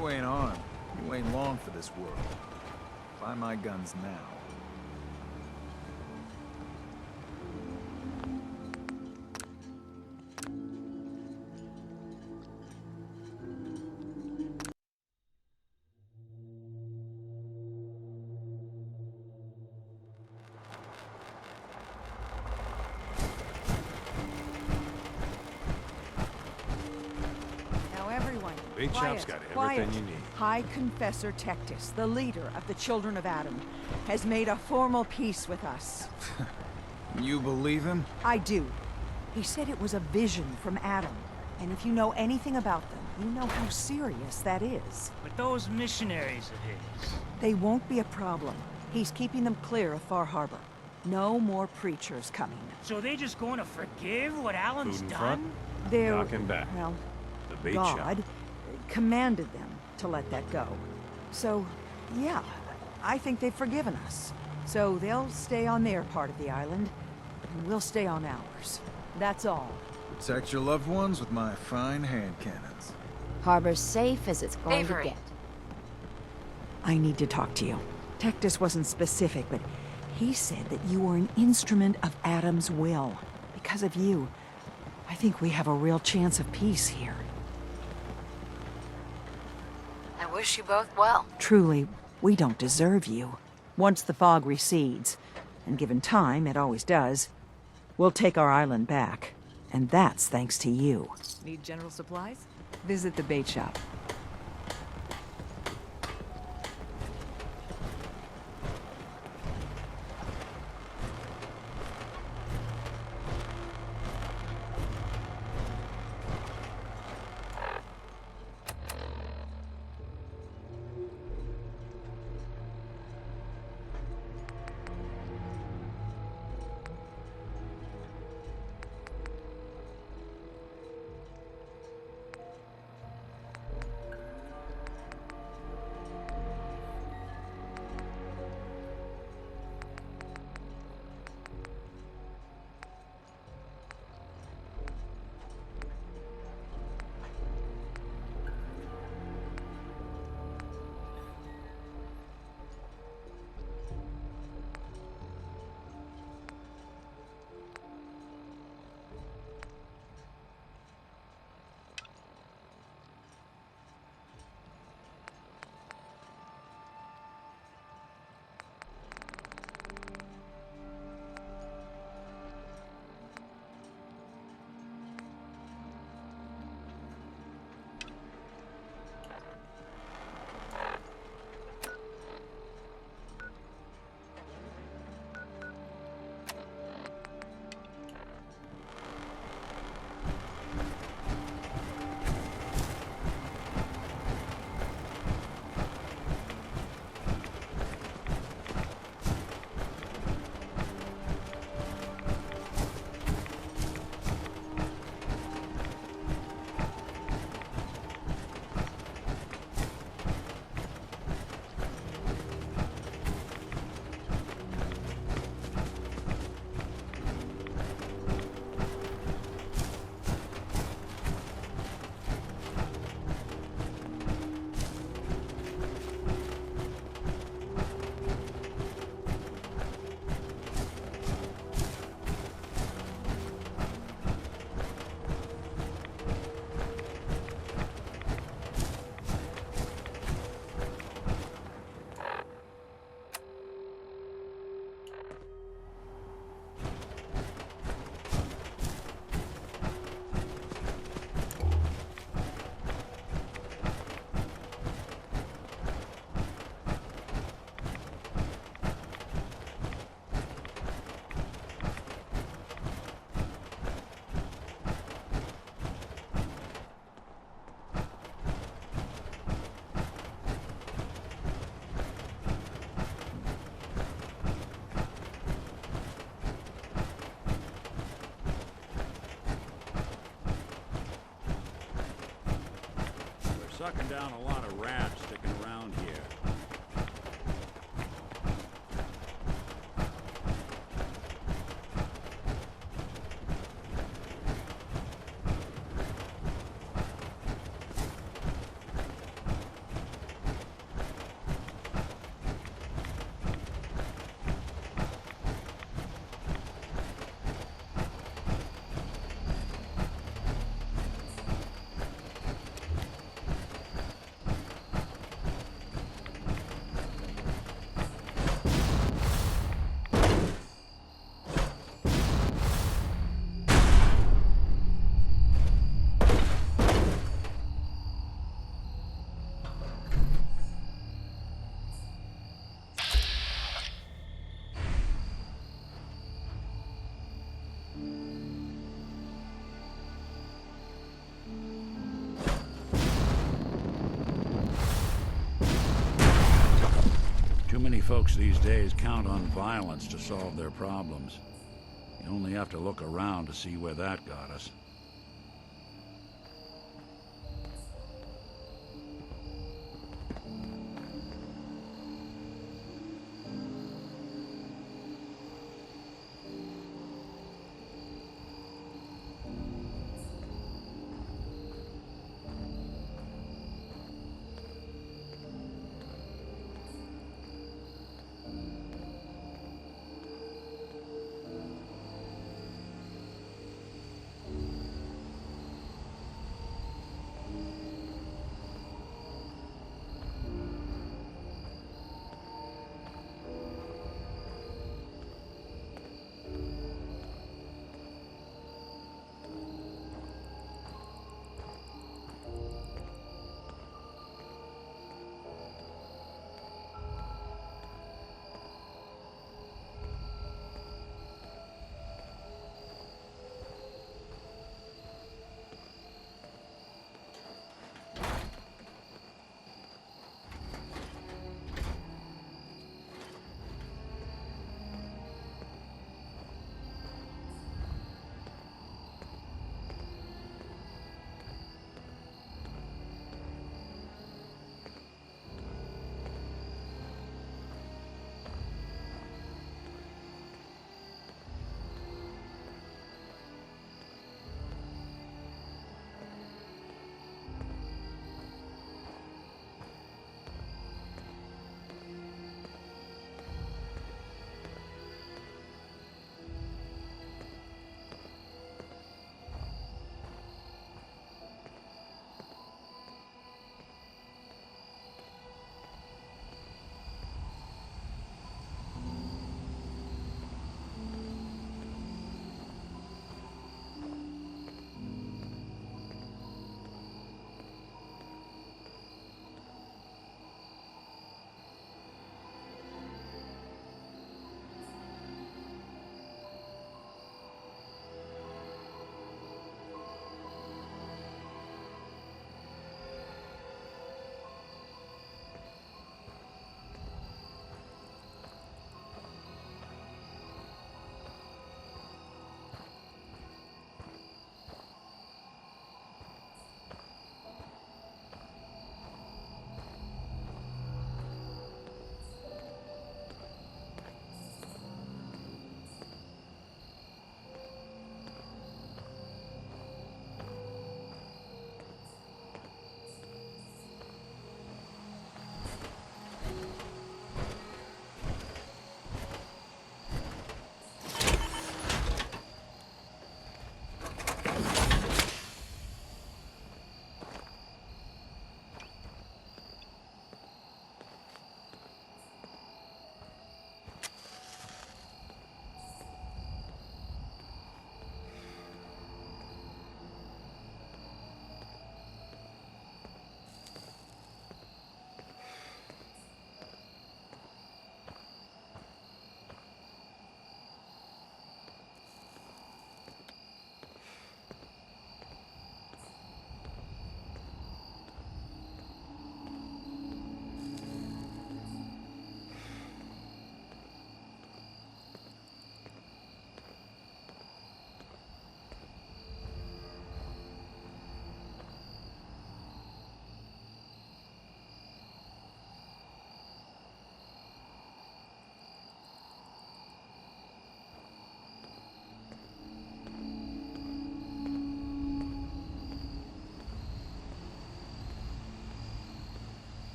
You ain't armed. You ain't long for this world. Buy my guns now. Big Chop's got everything you need. High Confessor Tectus, the leader of the Children of Adam, has made a formal peace with us. You believe him? I do. He said it was a vision from Adam. And if you know anything about them, you know how serious that is. But those missionaries of his... They won't be a problem. He's keeping them clear of Far Harbor. No more preachers coming. So they just going to forgive what Alan's Food in done? front, They're... knocking back. Well, The bait God shop. commanded them to let that go. So, yeah, I think they've forgiven us. So they'll stay on their part of the island, and we'll stay on ours. That's all. Protect your loved ones with my fine hand cannons. Harbor's safe as it's going to get. I need to talk to you. Tectus wasn't specific, but he said that you were an instrument of Adam's will. Because of you, I think we have a real chance of peace here. I wish you both well. Truly, we don't deserve you. Once the fog recedes, and given time, it always does, we'll take our island back. And that's thanks to you. Need general supplies? Visit the bait shop. Sucking down a lot of rats sticking around here. Too many folks these days count on violence to solve their problems. You only have to look around to see where that got us.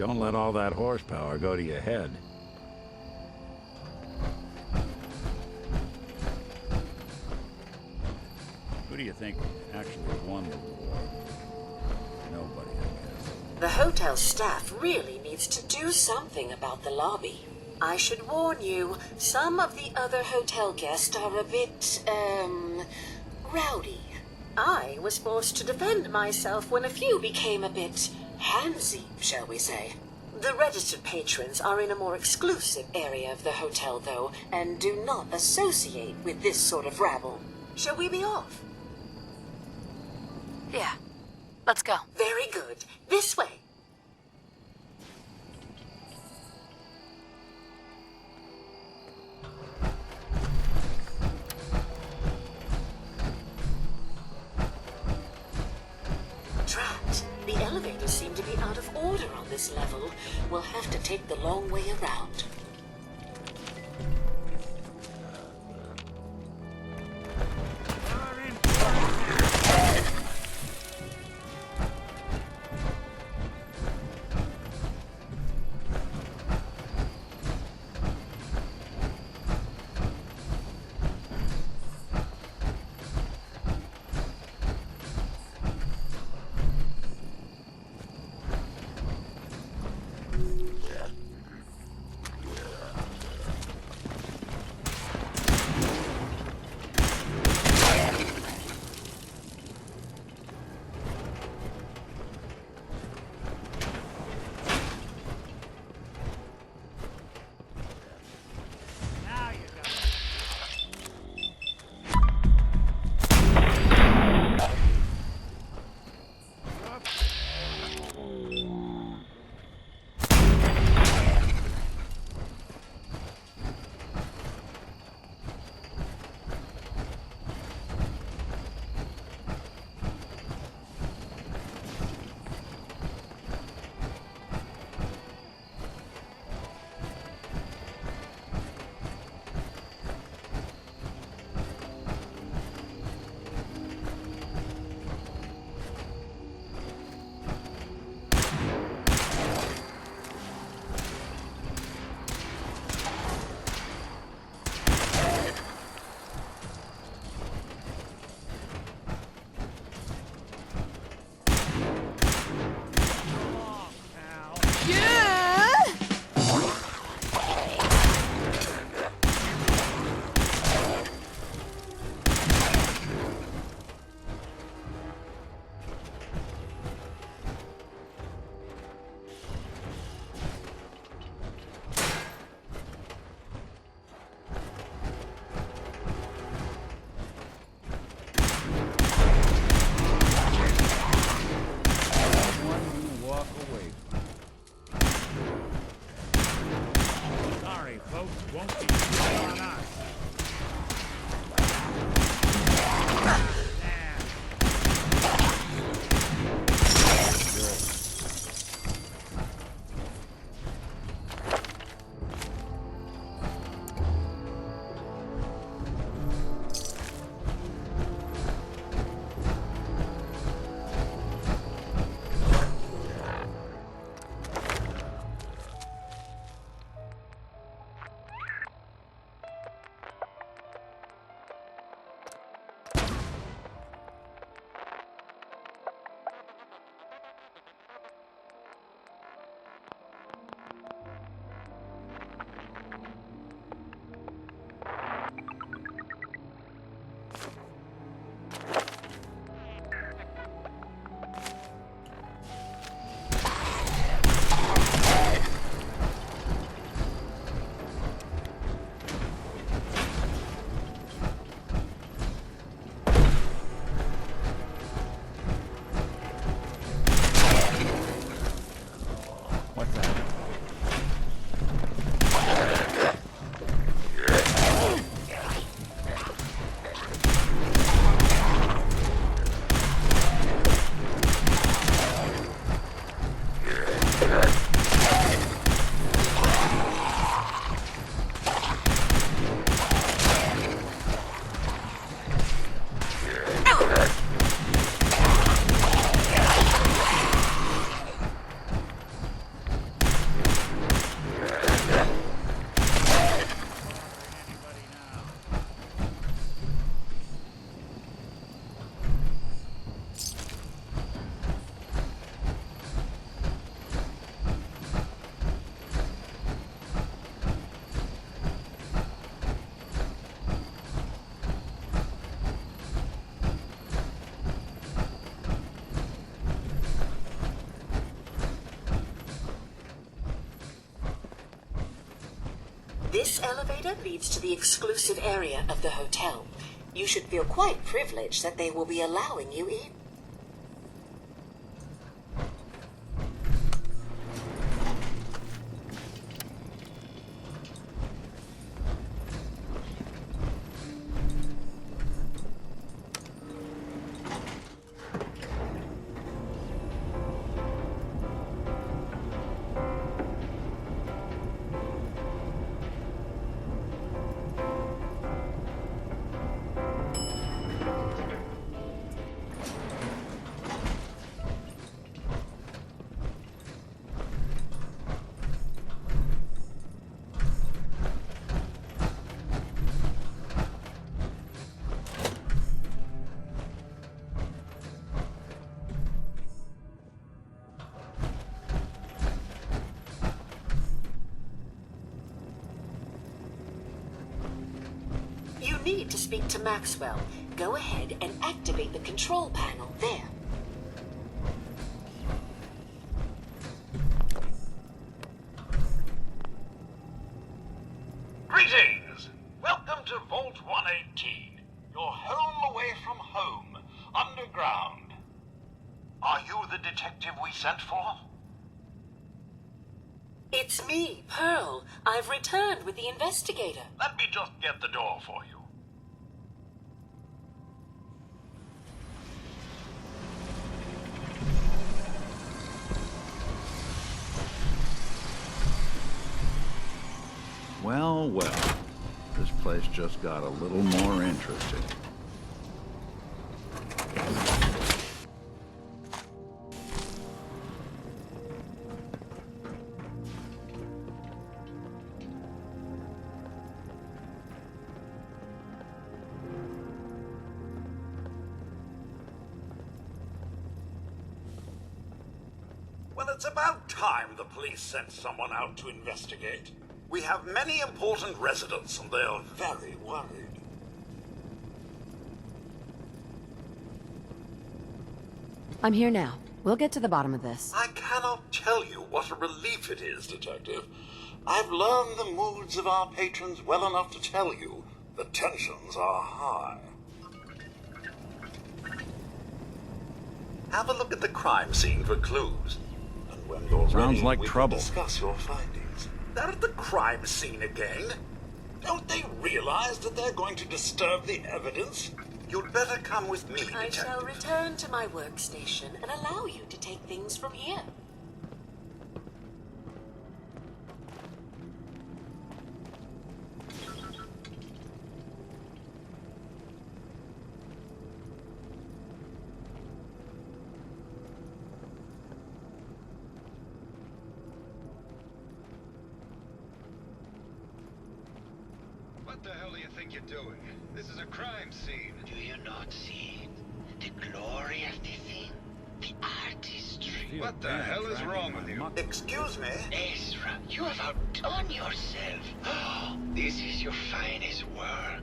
Don't let all that horsepower go to your head. Who do you think actually won the war? Nobody, I guess. The hotel staff really needs to do something about the lobby. I should warn you, some of the other hotel guests are a bit, rowdy. I was forced to defend myself when a few became a bit handsy, shall we say. The registered patrons are in a more exclusive area of the hotel, though, and do not associate with this sort of rabble. Shall we be off? Yeah. Let's go. Very good. This way. Trapped. The elevators seem to be out of order on this level. We'll have to take the long way around. This elevator leads to the exclusive area of the hotel. You should feel quite privileged that they will be allowing you in. You need to speak to Maxwell. Go ahead and activate the control panel there. Greetings! Welcome to Vault 118. Your home away from home, underground. Are you the detective we sent for? It's me, Pearl. I've returned with the investigator. Let me just get the door for you. Well, well. This place just got a little more interesting. Well, it's about time the police sent someone out to investigate. We have many important residents, and they are very worried. I'm here now. We'll get to the bottom of this. I cannot tell you what a relief it is, Detective. I've learned the moods of our patrons well enough to tell you the tensions are high. Have a look at the crime scene for clues. And when you're Sounds ready, like we trouble. can discuss your findings. They're at the crime scene again. Don't they realize that they're going to disturb the evidence? You'd better come with me, I Detective. shall return to my workstation and allow you to take things from here. What the hell do you think you're doing? This is a crime scene. Do you not see the glory of the thing? The artistry. What the hell is wrong with you? Excuse me? Ezra, you have outdone yourself. This is your finest work.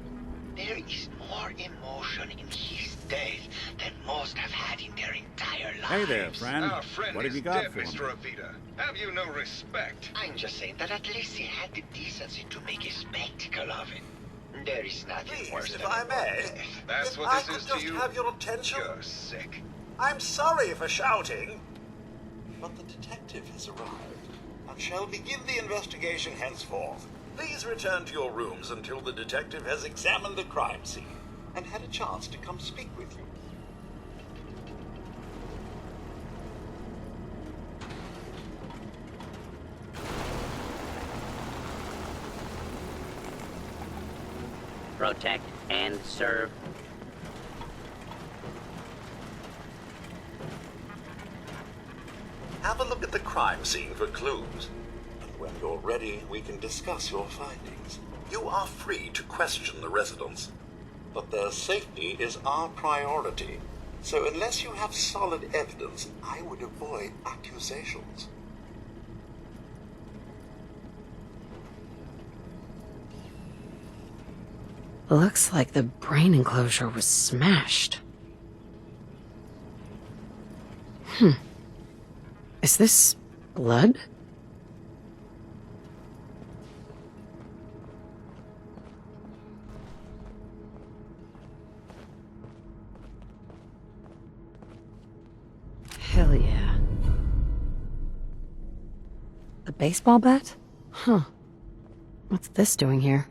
There is more emotion in his death than most have had in their entire lives. Hey there, friend. Our friend What have is you got dead, for me? Mr. Avita. Have you no respect? I'm just saying that at least he had the decency to make a spectacle of it. There is nothing worse Please, than if I a may, death. That's if what I this could is to just you? have your attention. You're sick. I'm sorry for shouting. But the detective has arrived and shall begin the investigation henceforth. Please return to your rooms until the detective has examined the crime scene and had a chance to come speak with you. Protect and serve. Have a look at the crime scene for clues. And when you're ready, we can discuss your findings. You are free to question the residents, but their safety is our priority. So unless you have solid evidence, I would avoid accusations. Looks like the brain enclosure was smashed. Is this blood? Hell yeah. A baseball bat? Huh. What's this doing here?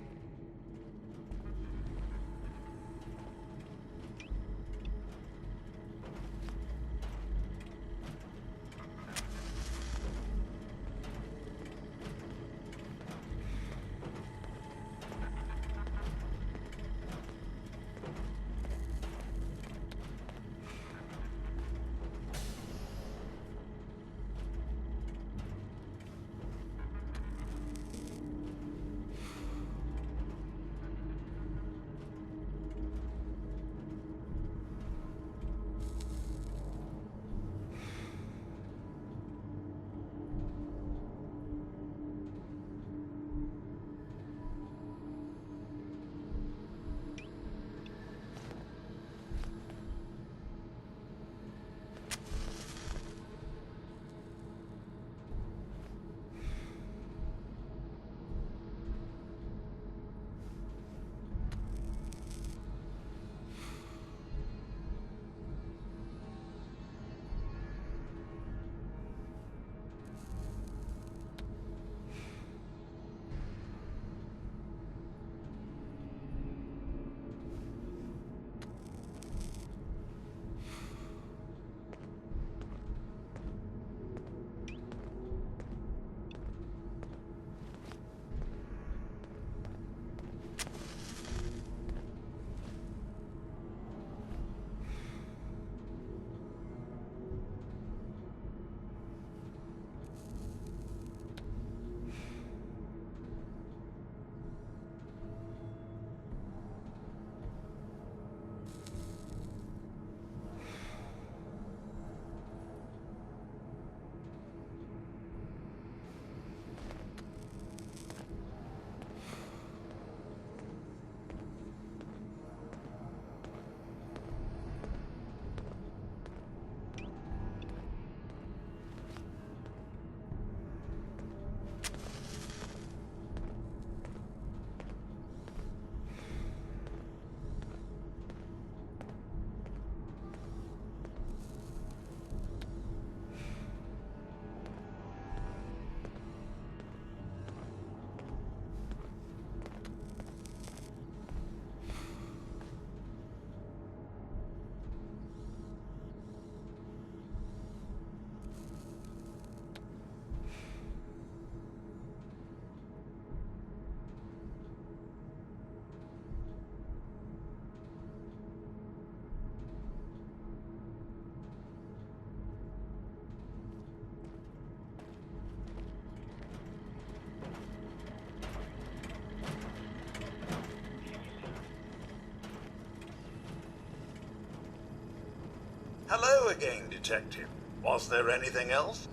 Hello again, Detective. Was there anything else?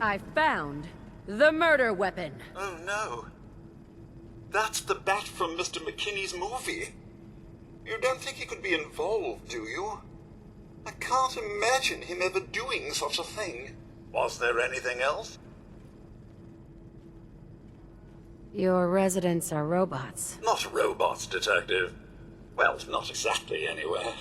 I found the murder weapon. Oh no. That's the bat from Mr. McKinney's movie. You don't think he could be involved, do you? I can't imagine him ever doing such a thing. Was there anything else? Your residents are robots. Not robots, Detective. Well, not exactly, anyway.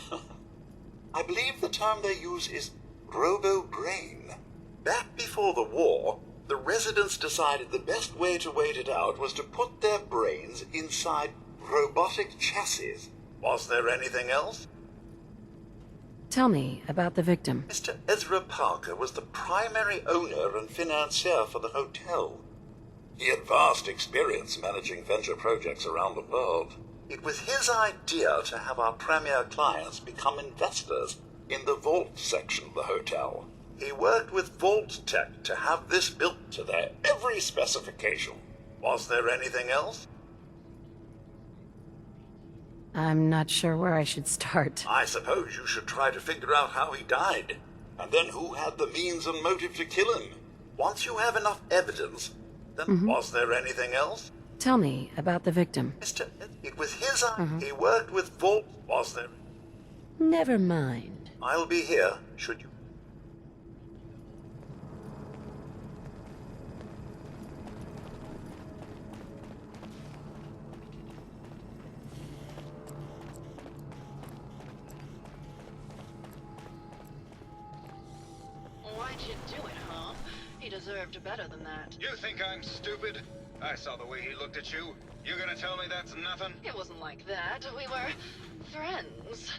I believe the term they use is robo-brain. Back before the war, the residents decided the best way to wait it out was to put their brains inside robotic chassis. Was there anything else? Tell me about the victim. Mr. Ezra Parker was the primary owner and financier for the hotel. He had vast experience managing venture projects around the world. It was his idea to have our premier clients become investors in the vault section of the hotel. He worked with Vault Tech to have this built to their every specification. Was there anything else? I'm not sure where I should start. I suppose you should try to figure out how he died, and then who had the means and motive to kill him. Once you have enough evidence, then was there anything else? Tell me about the victim. It was his idea. He worked with Vault. Was there? Never mind. I'll be here, should you... let you do it, huh? He deserved better than that. You think I'm stupid? I saw the way he looked at you. You gonna tell me that's nothing? It wasn't like that. We were friends.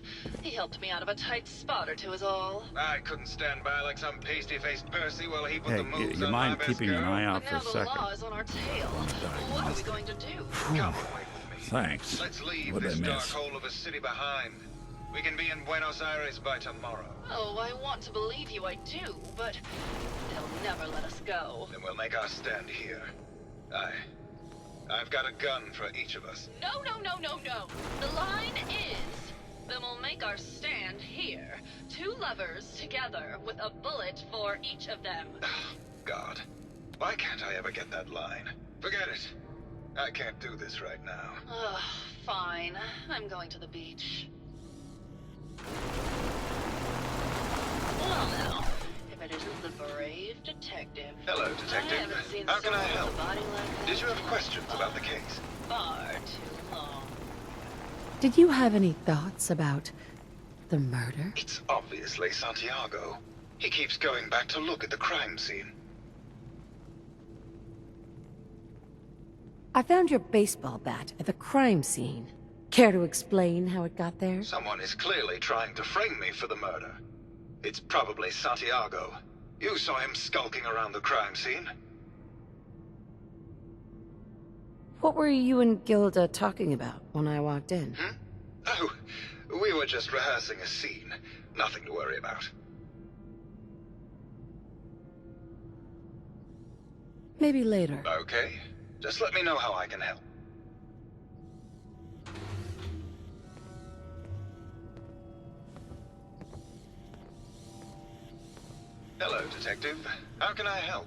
He helped me out of a tight spot or two is all. I couldn't stand by like some pasty-faced Percy while he put Hey, the moves you on my mind best keeping an girl. eye out But for now a the second? law is on our tail. What are we going to do? Come away with me. Thanks. Let's leave What'd I this dark miss? hole of a city behind. We can be in Buenos Aires by tomorrow. Oh, I want to believe you, I do, but they'll never let us go. Then we'll make our stand here. I've got a gun for each of us. No, no, no, no, no. The line is, then we'll make our stand here. 2 lovers together with a bullet for each of them. God. Why can't I ever get that line? Forget it. I can't do this right now. Ugh, fine. I'm going to the beach. Well now, if it isn't the brave detective. Hello, detective. I haven't seen How can I someone help? with a body like that Did you have questions about the case? far too long. Did you have any thoughts about the murder? It's obviously Santiago. He keeps going back to look at the crime scene. I found your baseball bat at the crime scene. Care to explain how it got there? Someone is clearly trying to frame me for the murder. It's probably Santiago. You saw him skulking around the crime scene. What were you and Gilda talking about when I walked in? Oh, we were just rehearsing a scene. Nothing to worry about. Maybe later. Okay. Just let me know how I can help. Hello, detective. How can I help?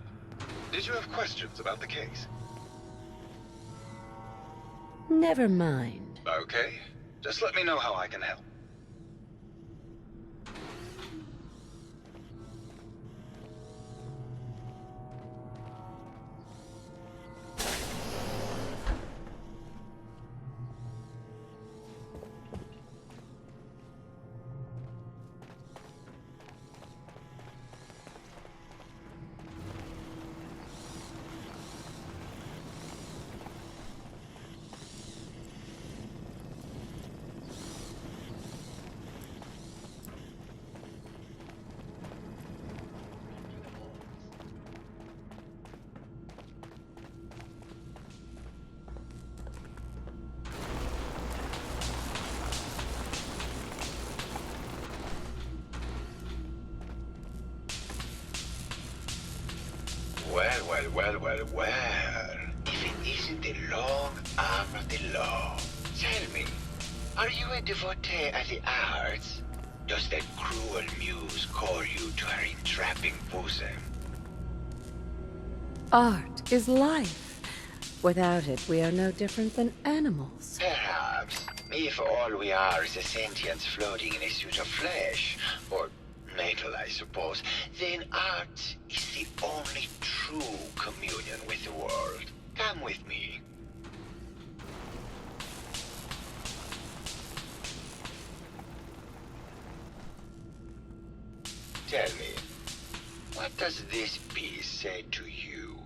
Did you have questions about the case? Never mind. Okay. Just let me know how I can help. Well. If it isn't the long arm of the law. Tell me, are you a devotee of the arts? Does that cruel muse call you to her entrapping bosom? Art is life. Without it, we are no different than animals. Perhaps, if all we are is a sentience floating in a suit of flesh, or metal, I suppose, then art is the only true communion with the world. Come with me. Tell me, what does this piece say to you?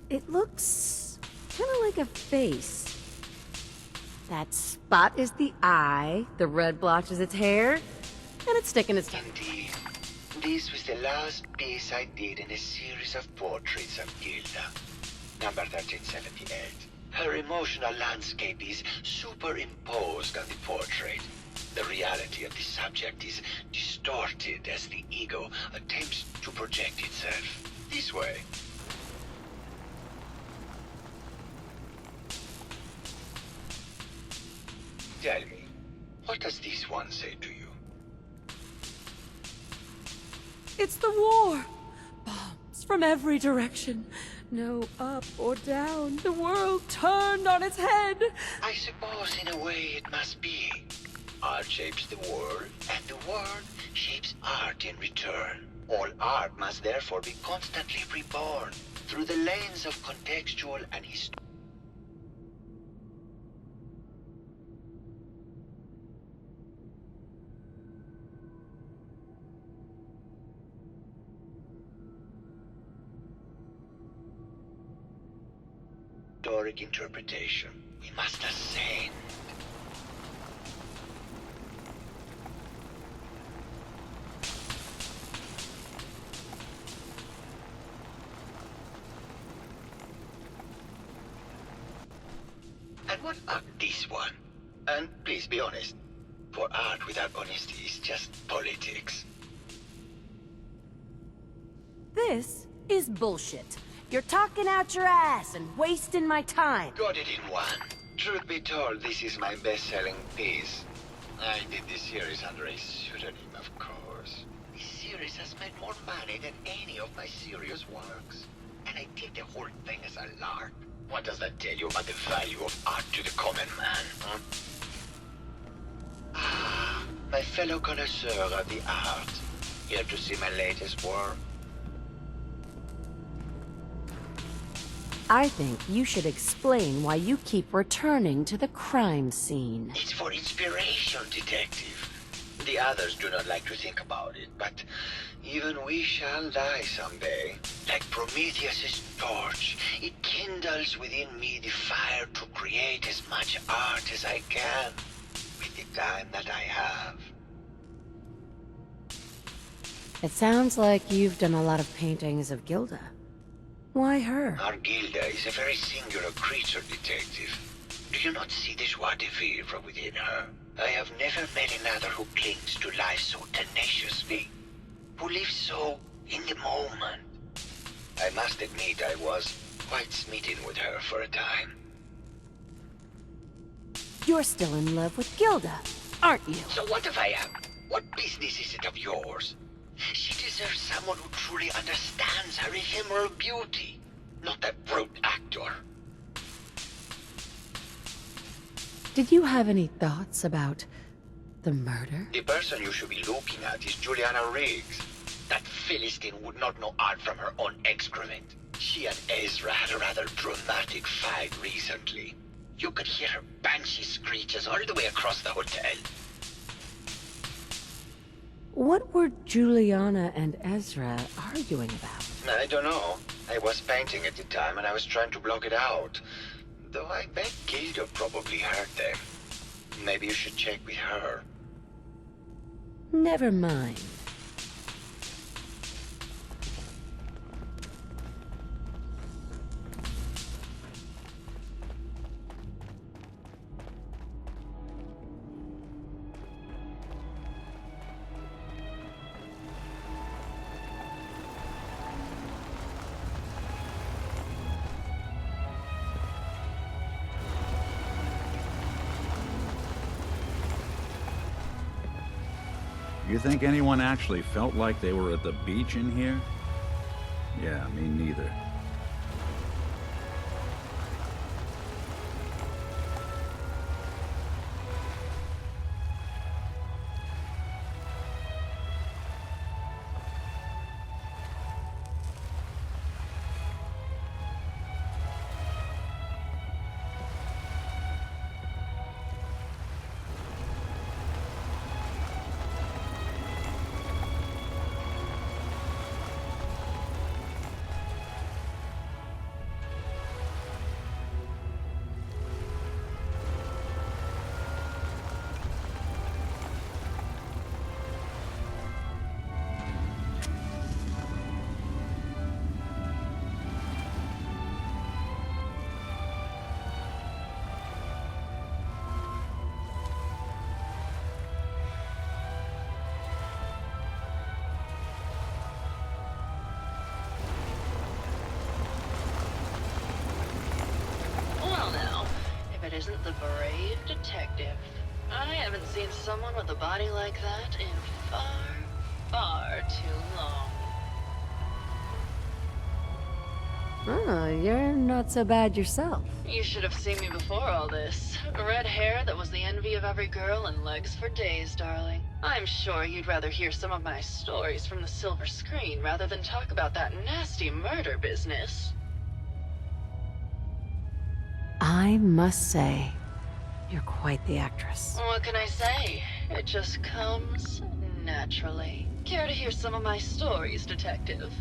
It looks kind of like a face. That spot is the eye, the red blotch is its hair, and it's sticking its tongue. Indeed. This was the last piece I did in a series of portraits of Gilda. Number 1378. Her emotional landscape is superimposed on the portrait. The reality of the subject is distorted as the ego attempts to project itself. This way. Tell me, what does this one say to you? It's the war! Bombs from every direction. No up or down. The world turned on its head. I suppose in a way it must be. Art shapes the world, and the world shapes art in return. All art must therefore be constantly reborn through the lens of contextual and metaphoric interpretation. We must ascend. And what about this one? And please be honest, for art without honesty is just politics. This is bullshit. You're talking out your ass and wasting my time. Got it in one. Truth be told, this is my best-selling piece. I did this series under a pseudonym, of course. This series has made more money than any of my serious works. And I did the whole thing as a lark. What does that tell you about the value of art to the common man, huh? Ah, my fellow connoisseur of the art. Here to see my latest work? I think you should explain why you keep returning to the crime scene. It's for inspiration, detective. The others do not like to think about it, but even we shall die someday. Like Prometheus's torch, it kindles within me the fire to create as much art as I can with the time that I have. It sounds like you've done a lot of paintings of Gilda. Why her? Our Gilda is a very singular creature, detective. Do you not see the joie de vivre within her? I have never met another who clings to life so tenaciously, who lives so in the moment. I must admit I was quite smitten with her for a time. You're still in love with Gilda, aren't you? So what if I am? What business is it of yours? She deserves someone who truly understands her ephemeral beauty, not that brute actor. Did you have any thoughts about the murder? The person you should be looking at is Juliana Riggs. That Philistine would not know art from her own excrement. She and Ezra had a rather dramatic fight recently. You could hear her banshee screeches all the way across the hotel. What were Juliana and Ezra arguing about? I don't know. I was painting at the time and I was trying to block it out. Though I bet Gilda probably heard them. Maybe you should check with her. Never mind. You think anyone actually felt like they were at the beach in here? Yeah, me neither. Isn't the brave detective. I haven't seen someone with a body like that in far, far too long. Oh, you're not so bad yourself. You should have seen me before all this. Red hair that was the envy of every girl and legs for days, darling. I'm sure you'd rather hear some of my stories from the silver screen rather than talk about that nasty murder business. I must say, you're quite the actress. What can I say? It just comes naturally. Care to hear some of my stories, detective?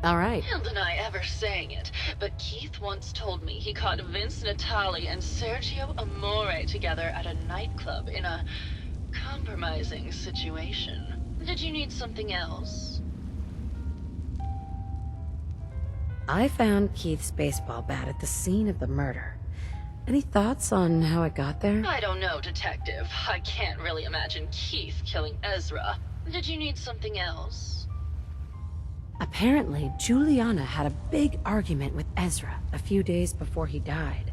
All right. And deny ever saying it, but Keith once told me he caught Vince Natali and Sergio Amore together at a nightclub in a compromising situation. Did you need something else? I found Keith's baseball bat at the scene of the murder. Any thoughts on how it got there? I don't know, Detective. I can't really imagine Keith killing Ezra. Did you need something else? Apparently, Juliana had a big argument with Ezra a few days before he died.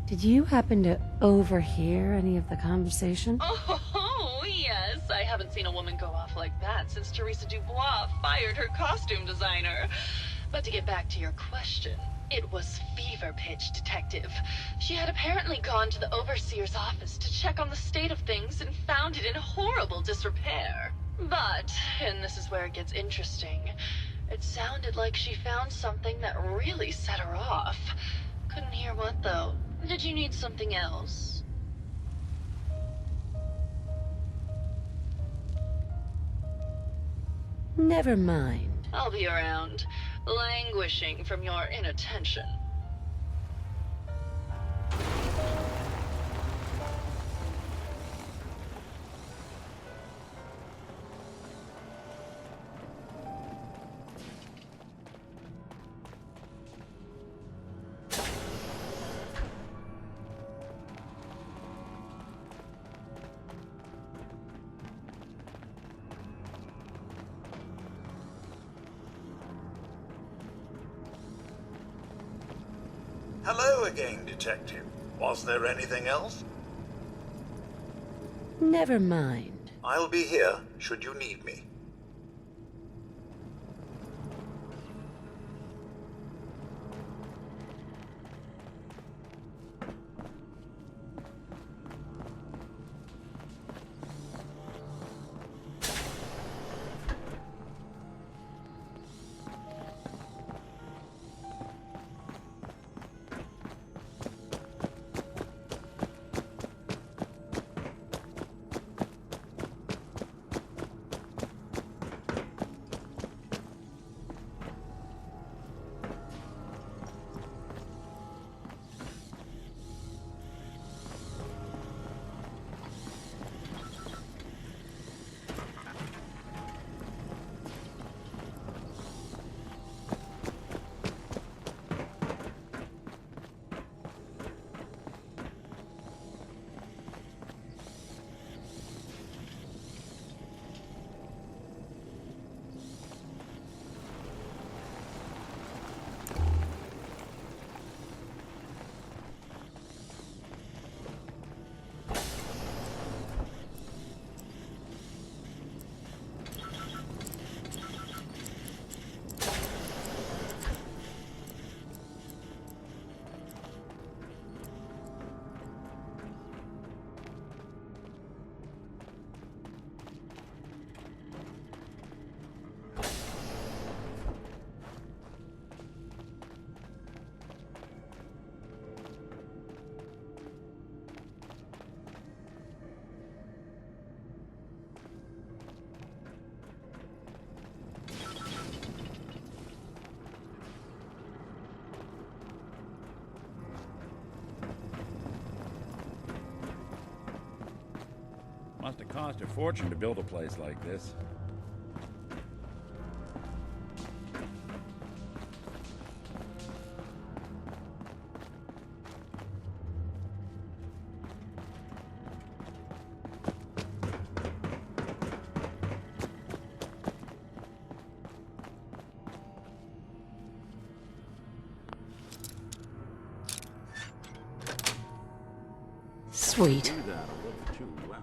Did you happen to overhear any of the conversation? Oh, yes. I haven't seen a woman go off like that since Teresa Dubois fired her costume designer. But to get back to your question, it was fever pitch, Detective. She had apparently gone to the overseer's office to check on the state of things and found it in horrible disrepair. But, and this is where it gets interesting, it sounded like she found something that really set her off. Couldn't hear what, though. Did you need something else? Never mind. I'll be around, languishing from your inattention. Hello again, Detective. Was there anything else? Never mind. I'll be here should you need me. Must have cost a fortune to build a place like this. Sweet. Do that a little too well.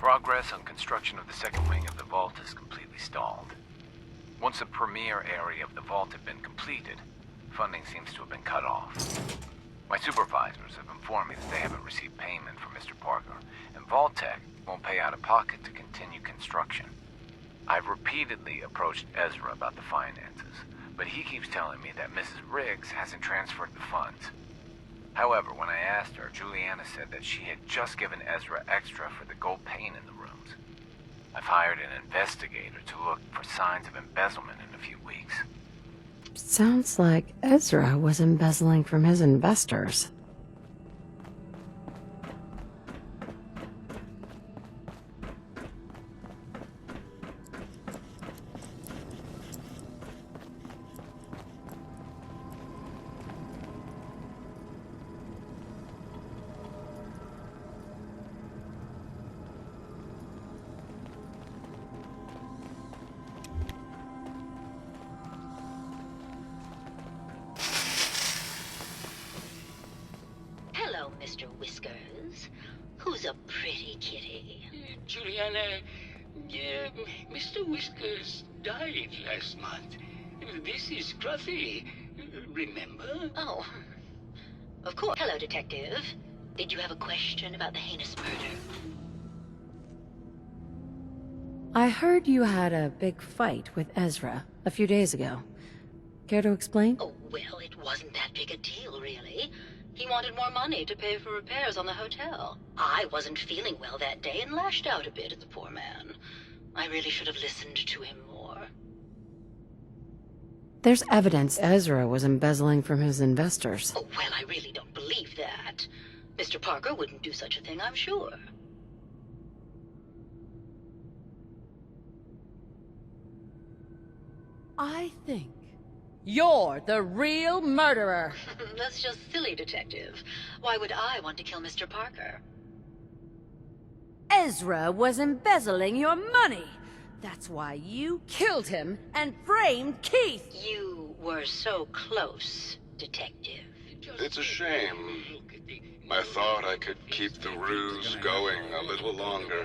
Progress on construction of the second wing of the vault is completely stalled. Once the premier area of the vault had been completed, funding seems to have been cut off. My supervisors have informed me that they haven't received payment from Mr. Parker, and Vault-Tec won't pay out of pocket to continue construction. I've repeatedly approached Ezra about the finances, but he keeps telling me that Mrs. Riggs hasn't transferred the funds. However, when I asked her, Juliana said that she had just given Ezra extra for the gold paint in the rooms. I've hired an investigator to look for signs of embezzlement in a few weeks. Sounds like Ezra was embezzling from his investors. Hello, Mr. Whiskers. Who's a pretty kitty? Juliana, Mr. Whiskers died last month. This is Scruffy. Remember? Oh, of course. Hello, Detective. Did you have a question about the heinous murder? I heard you had a big fight with Ezra a few days ago. Care to explain? Oh, well, it wasn't that big a deal, really. He wanted more money to pay for repairs on the hotel. I wasn't feeling well that day and lashed out a bit at the poor man. I really should have listened to him more. There's evidence Ezra was embezzling from his investors. Oh, well, I really don't believe that. Mr. Parker wouldn't do such a thing, I'm sure. I think you're the real murderer. That's just silly, Detective. Why would I want to kill Mr. Parker? Ezra was embezzling your money. That's why you killed him and framed Keith. You were so close, Detective. It's a shame. I thought I could keep the ruse going a little longer.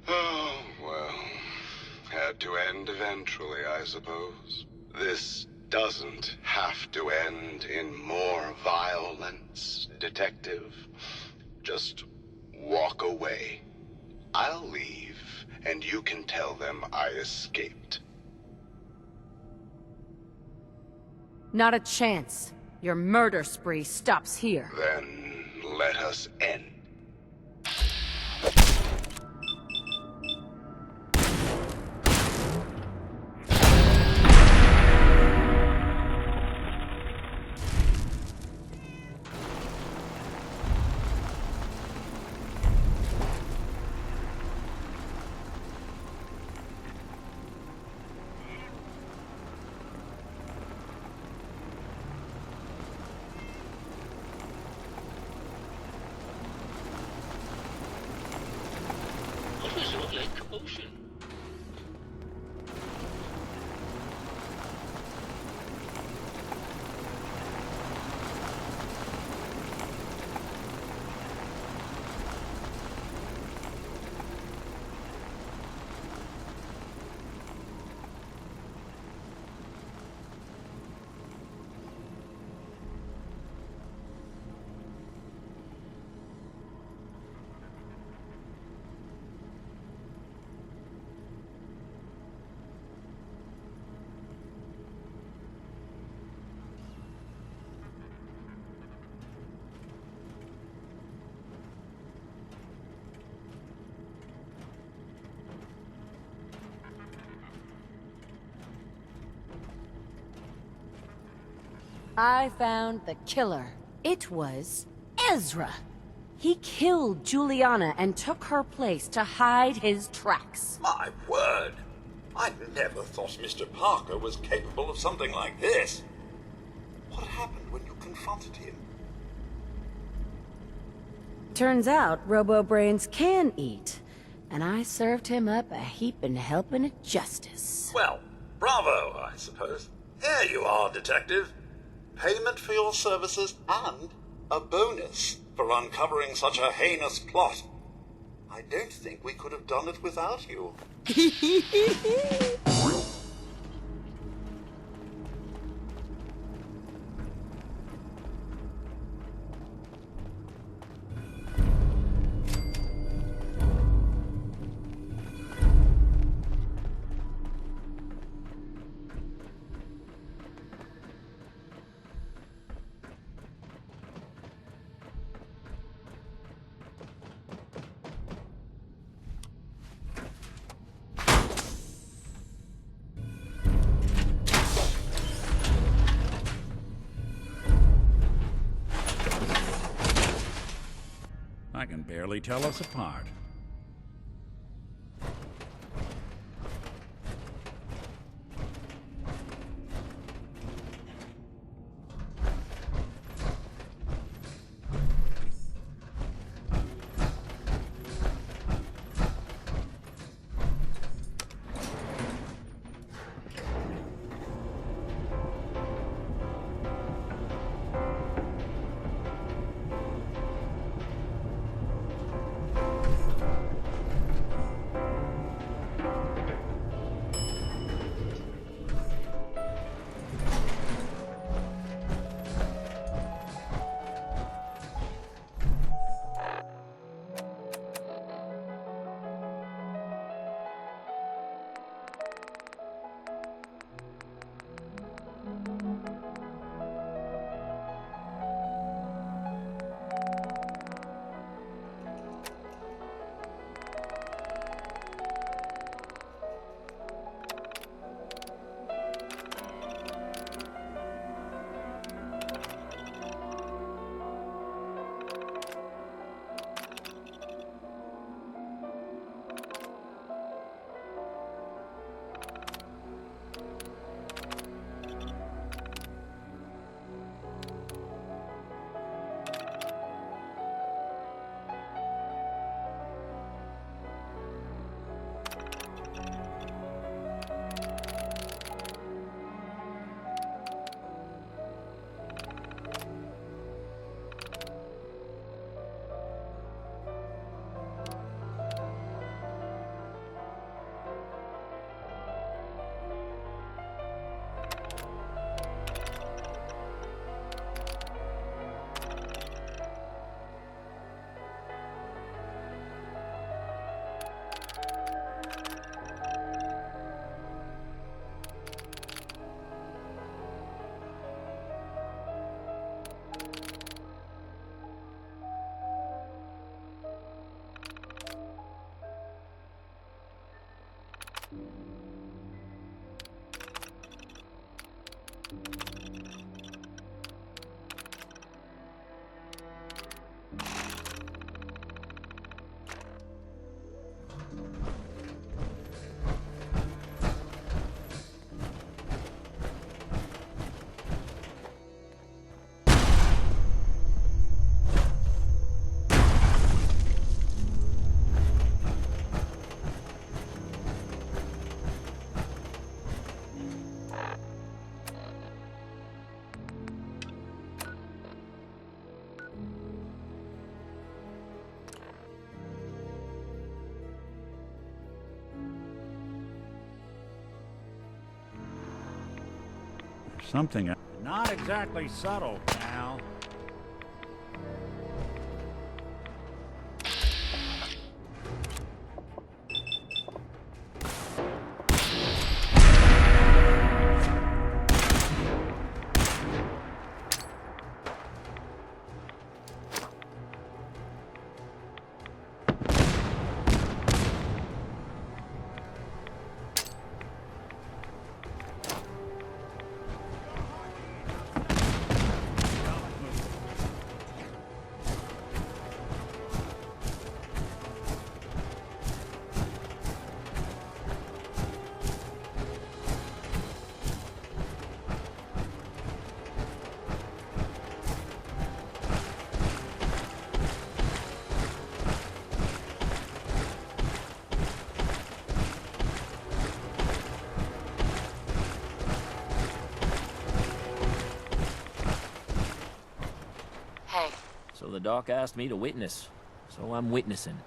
Oh, well. Had to end eventually, I suppose. This doesn't have to end in more violence, Detective. Just walk away. I'll leave, and you can tell them I escaped. Not a chance. Your murder spree stops here. Then let us end. What was all that commotion? I found the killer. It was Ezra. He killed Juliana and took her place to hide his tracks. My word! I never thought Mr. Parker was capable of something like this. What happened when you confronted him? Turns out Robo-Brains can eat, and I served him up a heaping helping of justice. Well, bravo, I suppose. Here you are, Detective. Payment for your services and a bonus for uncovering such a heinous plot. I don't think we could have done it without you. I can barely tell us apart. Something not exactly subtle, pal. So the doc asked me to witness, so I'm witnessing.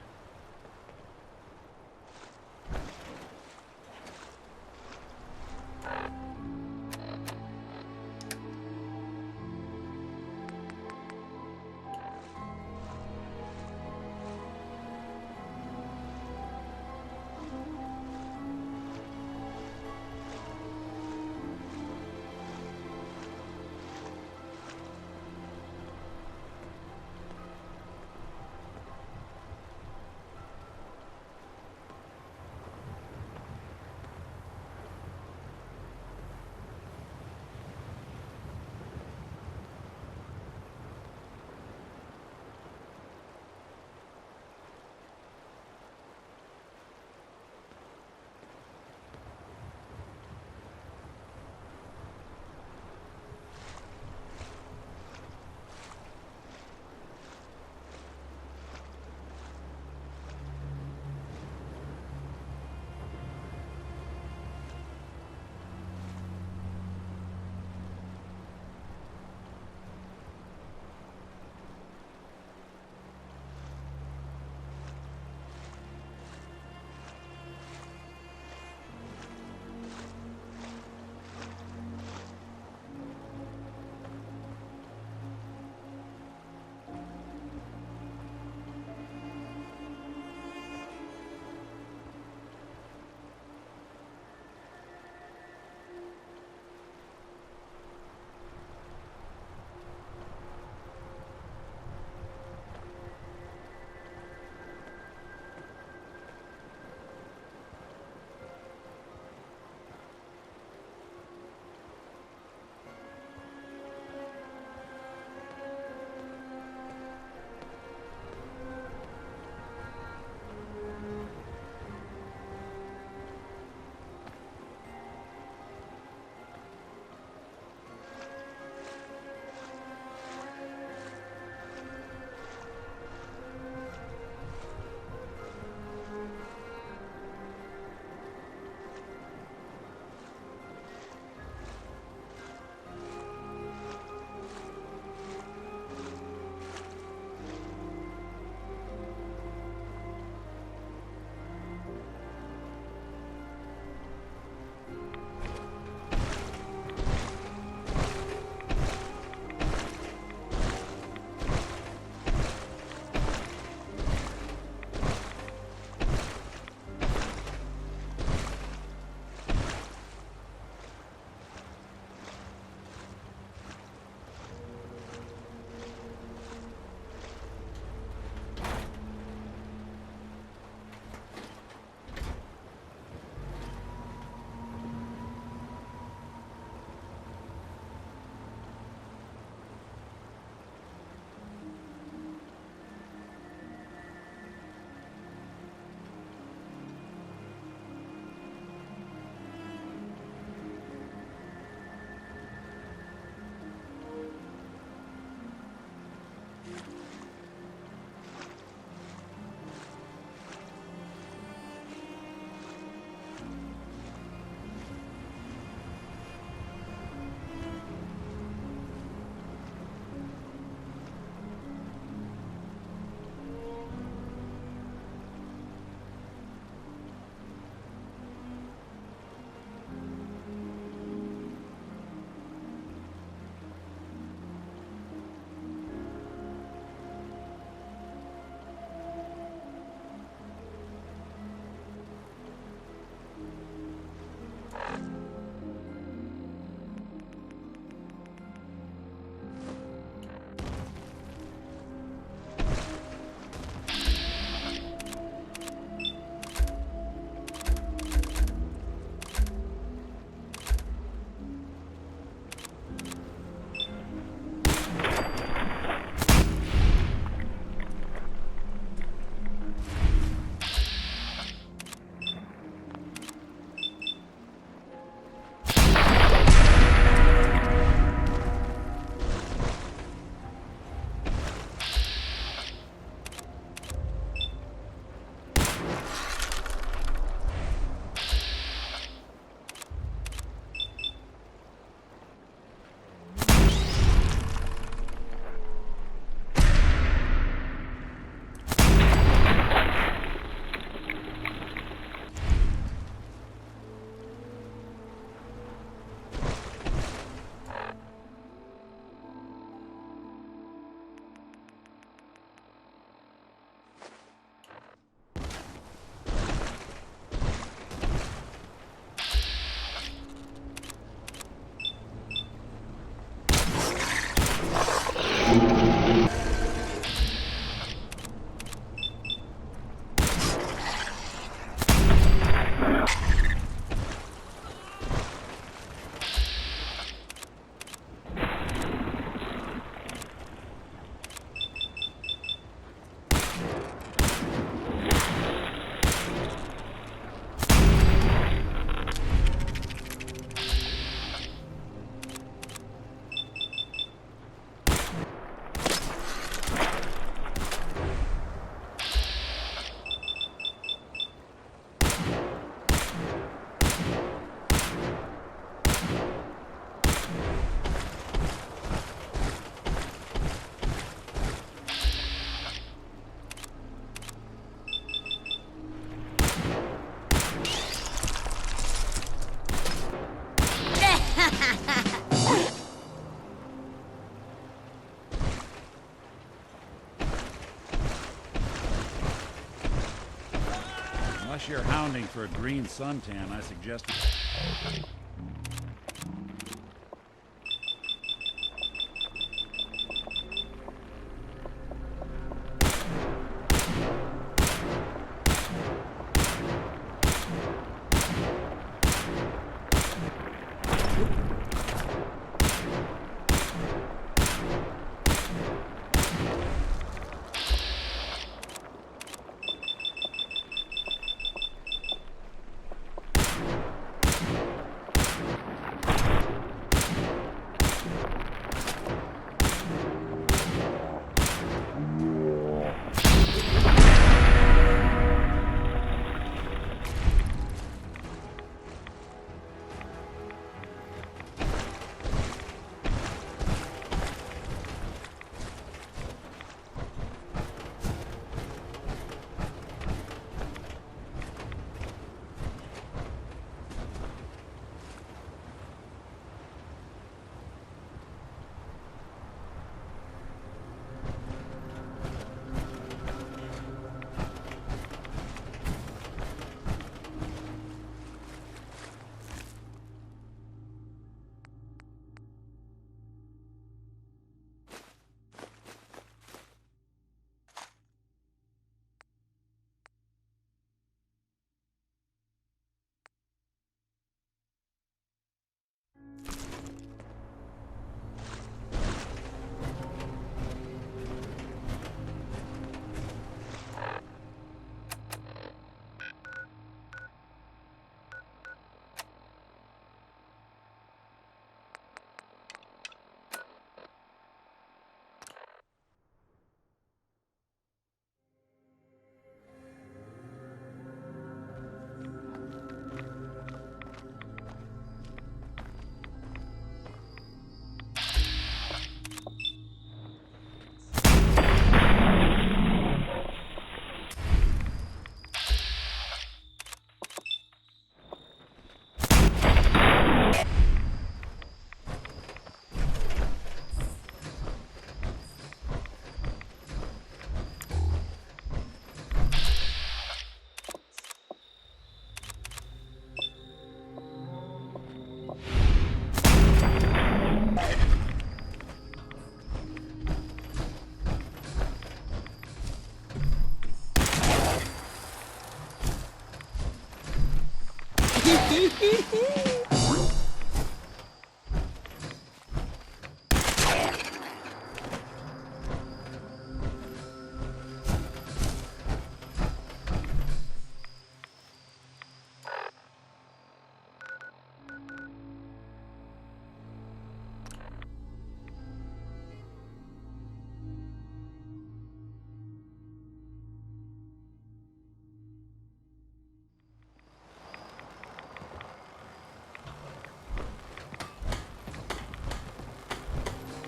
Unless you're hounding for a green suntan, I suggest...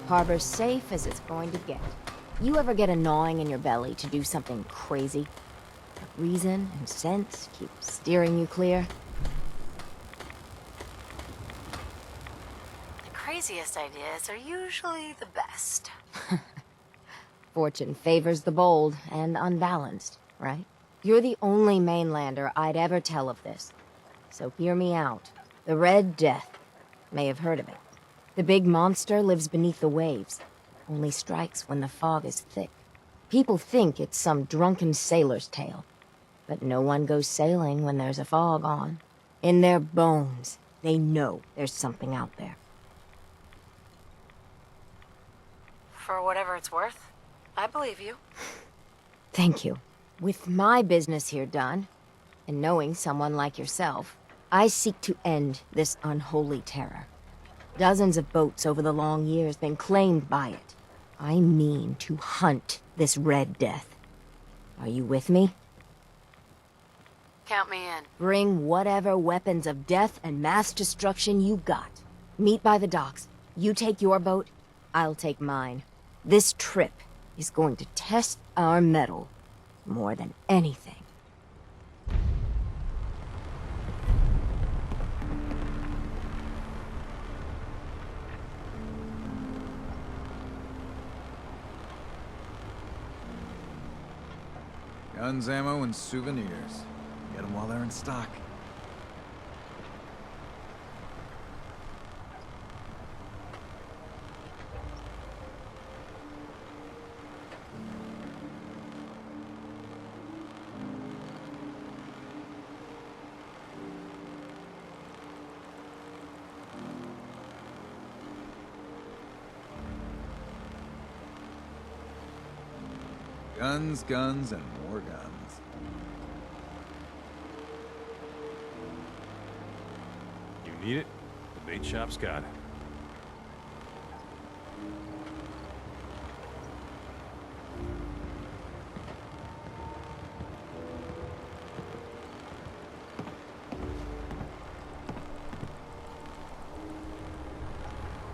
Harbor's safe as it's going to get. You ever get a gnawing in your belly to do something crazy? But reason and sense keep steering you clear? The craziest ideas are usually the best. Fortune favors the bold and unbalanced, right? You're the only mainlander I'd ever tell of this. So hear me out. The Red Death. May have heard of it. The big monster lives beneath the waves. Only strikes when the fog is thick. People think it's some drunken sailor's tale. But no one goes sailing when there's a fog on. In their bones, they know there's something out there. For whatever it's worth, I believe you. Thank you. With my business here done, and knowing someone like yourself, I seek to end this unholy terror. Dozens of boats over the long years been claimed by it. I mean to hunt this Red Death. Are you with me? Count me in. Bring whatever weapons of death and mass destruction you got. Meet by the docks. You take your boat, I'll take mine. This trip is going to test our mettle more than anything. Guns, ammo, and souvenirs. Get 'em while they're in stock. Guns, guns, and more guns. You need it? The bait shop's got it.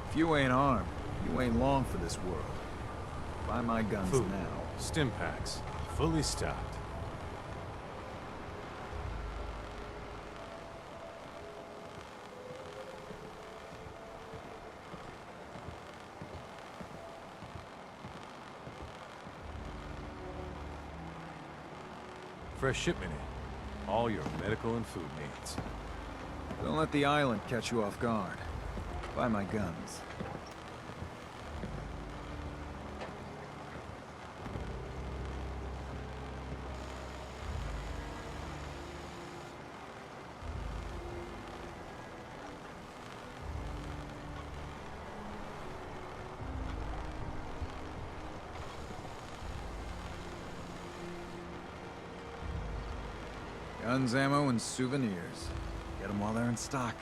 If you ain't armed, you ain't long for this world. Buy my guns Food. now. Stim packs. Fully stocked. Fresh shipment in. All your medical and food needs. Don't let the island catch you off guard. Buy my guns. Guns, ammo, and souvenirs. Get them while they're in stock.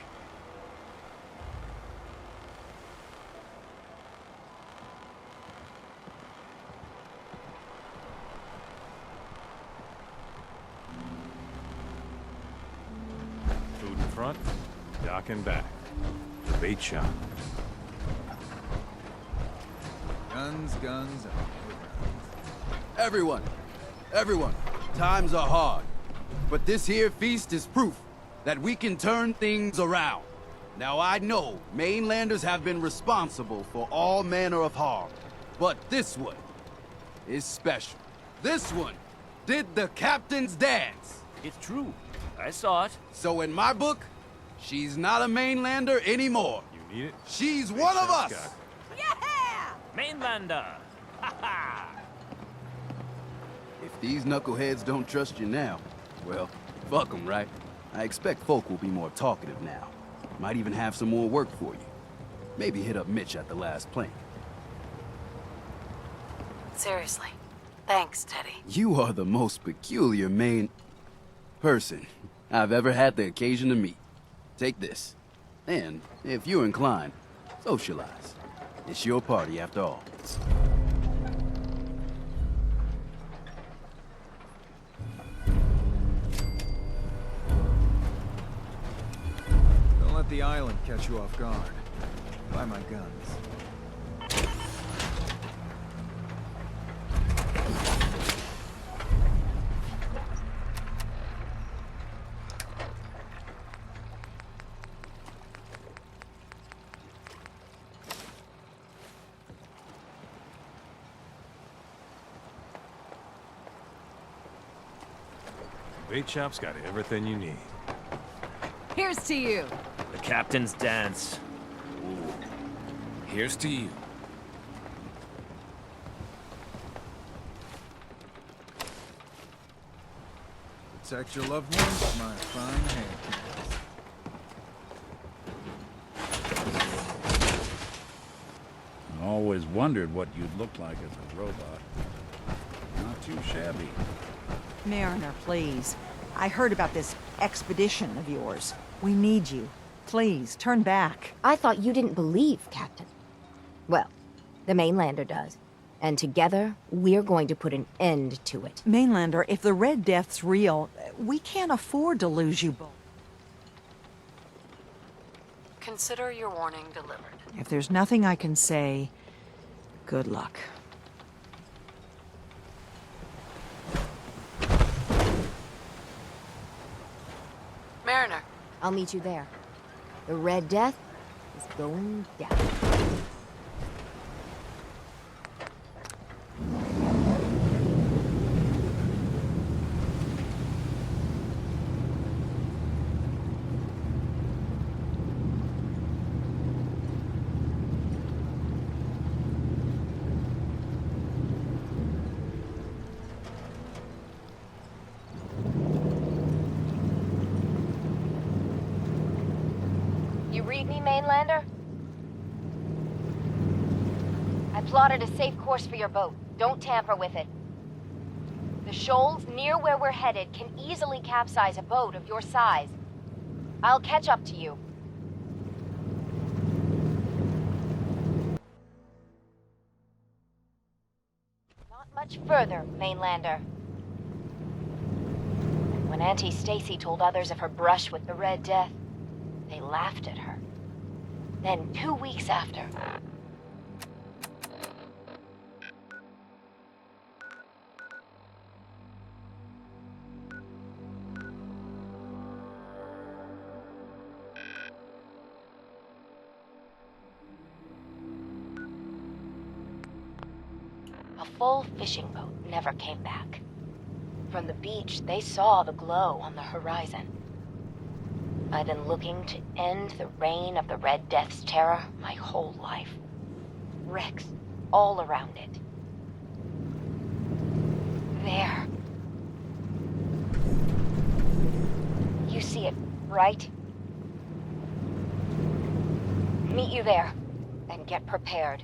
Food in front, dock in back. The bait shop. Guns, guns, and more guns. Everyone, times are hard. But this here feast is proof that we can turn things around. Now I know mainlanders have been responsible for all manner of harm, but this one is special. This one did the captain's dance. It's true. I saw it. So in my book, she's not a mainlander anymore. You need it? She's one of us! Mainlander! Ha ha! If these knuckleheads don't trust you now, well, fuck them, right? I expect folk will be more talkative now. Might even have some more work for you. Maybe hit up Mitch at the last plank. Seriously. Thanks, Teddy. You are the most peculiar person I've ever had the occasion to meet. Take this. And, if you're inclined, socialize. It's your party after all. Don't let the island catch you off guard. Buy my guns. The bait shop's got everything you need. Here's to you. The captain's dance. Ooh. Here's to you. Protect your loved ones with my fine hand. I always wondered what you'd look like as a robot. Not too shabby. Mariner, please. I heard about this expedition of yours. We need you. Please, turn back. I thought you didn't believe, Captain. Well, the Mainlander does. And together, we're going to put an end to it. Mainlander, if the Red Death's real, we can't afford to lose you both. Consider your warning delivered. If there's nothing I can say, good luck. Mariner. I'll meet you there. The Red Death is going down. mainlander? I plotted a safe course for your boat. Don't tamper with it. The shoals near where we're headed can easily capsize a boat of your size. I'll catch up to you. Not much further, mainlander. When Auntie Stacy told others of her brush with the Red Death, they laughed at her. Then 2 weeks after... a full fishing boat never came back. From the beach, they saw the glow on the horizon. I've been looking to end the reign of the Red Death's terror my whole life. Wrecks all around it. There. You see it, right? Meet you there, and get prepared.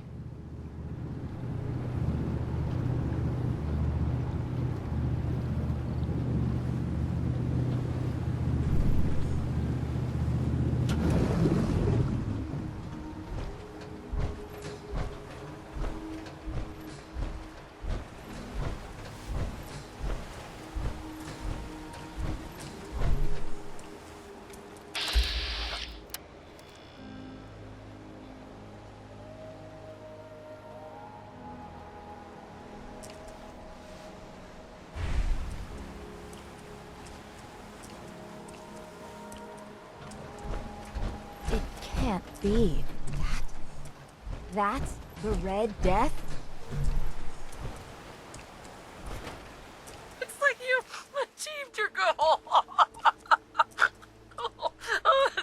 Can't be. That's the Red Death? It's like you achieved your goal.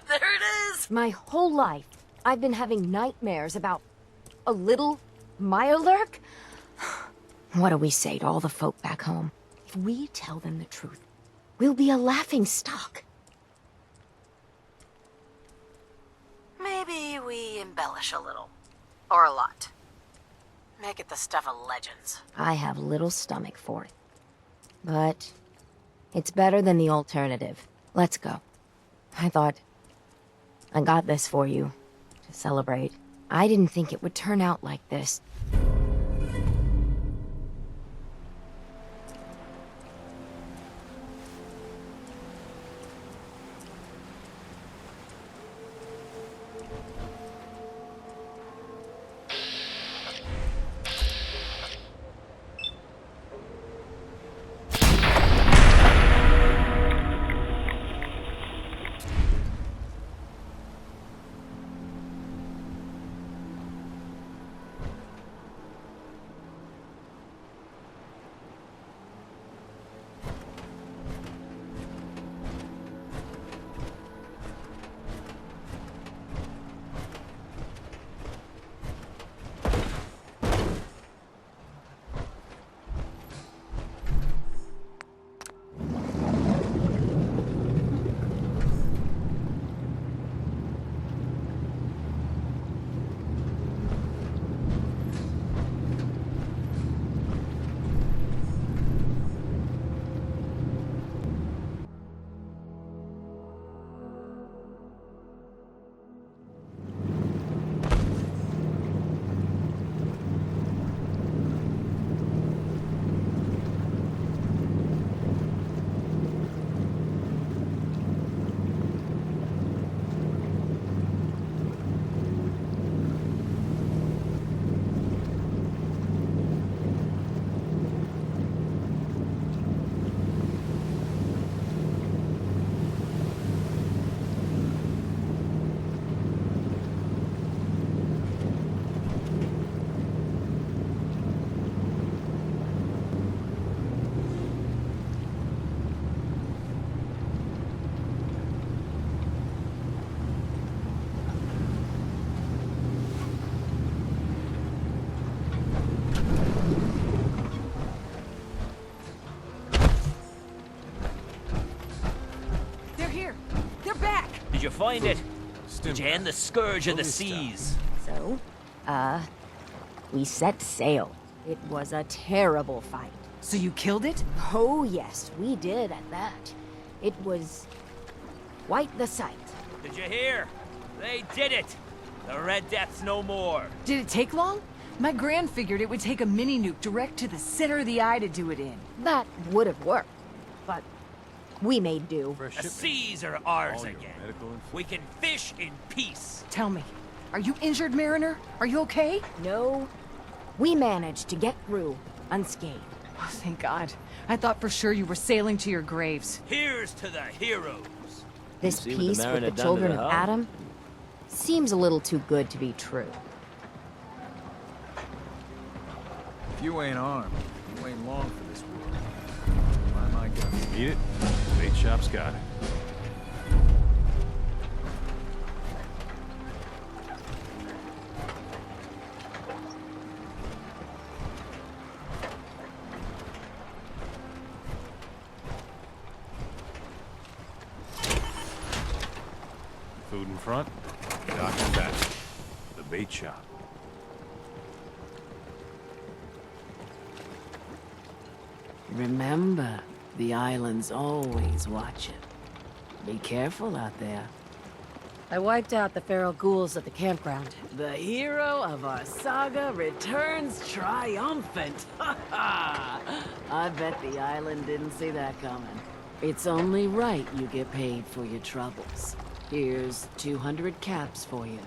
There it is. My whole life, I've been having nightmares about a little Mirelurk. What do we say to all the folk back home? If we tell them the truth, we'll be a laughing stock. Maybe we embellish a little. Or a lot. Make it the stuff of legends. I have little stomach for it. But it's better than the alternative. Let's go. I thought I got this for you to celebrate. I didn't think it would turn out like this. Did you find it? Did you end the scourge of the seas? So, we set sail. It was a terrible fight. So you killed it? Oh yes, we did at that. It was quite the sight. Did you hear? They did it! The Red Death's no more. Did it take long? My gran figured it would take a mini-nuke direct to the center of the eye to do it in. That would have worked, but we made do. The seas are ours again. We can fish in peace. Tell me, are you injured, Mariner? Are you okay? No, we managed to get through unscathed. Oh, thank God. I thought for sure you were sailing to your graves. Here's to the heroes. This See what the peace with Mariner the done to children the of hull? Adam seems a little too good to be true. If you ain't armed, you ain't long for this world. By my guns. Need it? Bait shop's got it. Food in front, dock in back. The bait shop. Remember, the island's always watching. Be careful out there. I wiped out the feral ghouls at the campground. The hero of our saga returns triumphant. Ha ha! I bet the island didn't see that coming. It's only right you get paid for your troubles. Here's 200 caps for you.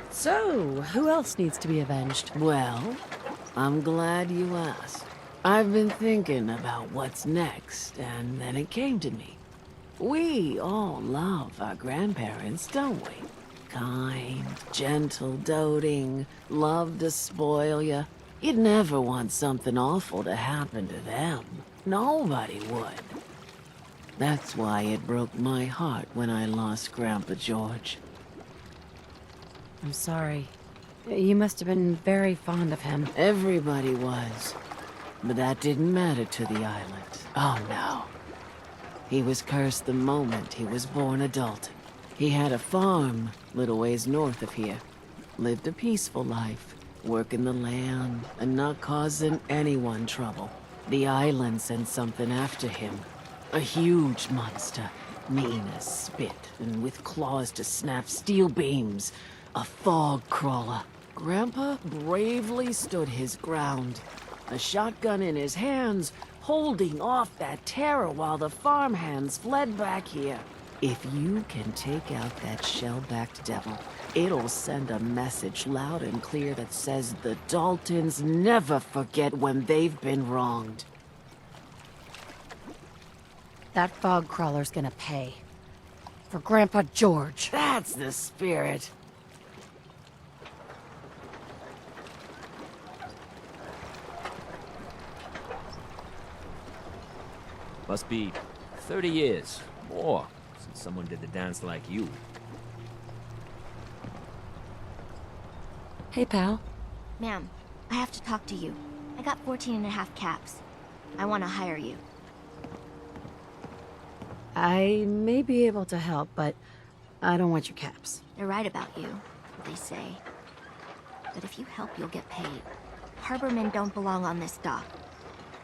So, who else needs to be avenged? Well, I'm glad you asked. I've been thinking about what's next, and then it came to me. We all love our grandparents, don't we? Kind, gentle, doting, love to spoil you. You'd never want something awful to happen to them. Nobody would. That's why it broke my heart when I lost Grandpa George. I'm sorry. You must have been very fond of him. Everybody was. But that didn't matter to the island. Oh no. He was cursed the moment he was born a Dalton. He had a farm little ways north of here. Lived a peaceful life, working the land and not causing anyone trouble. The island sent something after him. A huge monster, mean as spit and with claws to snap steel beams. A fog crawler. Grandpa bravely stood his ground. A shotgun in his hands, holding off that terror while the farmhands fled back here. If you can take out that shell-backed devil, it'll send a message loud and clear that says the Daltons never forget when they've been wronged. That fog crawler's gonna pay. For Grandpa George. That's the spirit. Must be 30 years, more, since someone did the dance like you. Hey, pal. Ma'am, I have to talk to you. I got 14 and a half caps. I want to hire you. I may be able to help, but I don't want your caps. They're right about you, they say. But if you help, you'll get paid. Harbormen don't belong on this dock.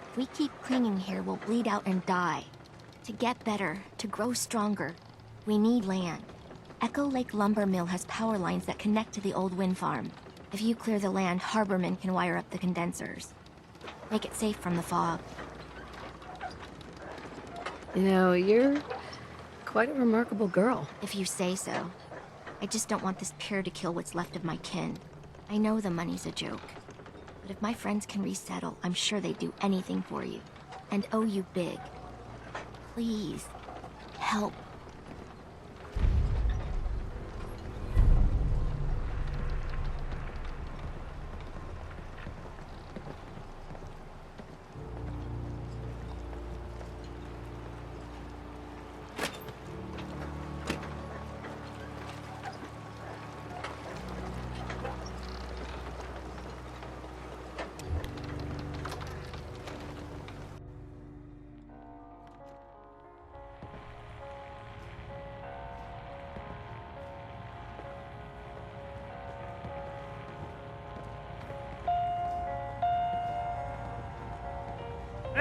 If we keep clinging here, we'll bleed out and die. To get better, to grow stronger, we need land. Echo Lake Lumber Mill has power lines that connect to the old wind farm. If you clear the land, Harbormen can wire up the condensers. Make it safe from the fog. You know, you're quite a remarkable girl. If you say so. I just don't want this pier to kill what's left of my kin. I know the money's a joke. But if my friends can resettle, I'm sure they'd do anything for you. And owe you big. Please, help.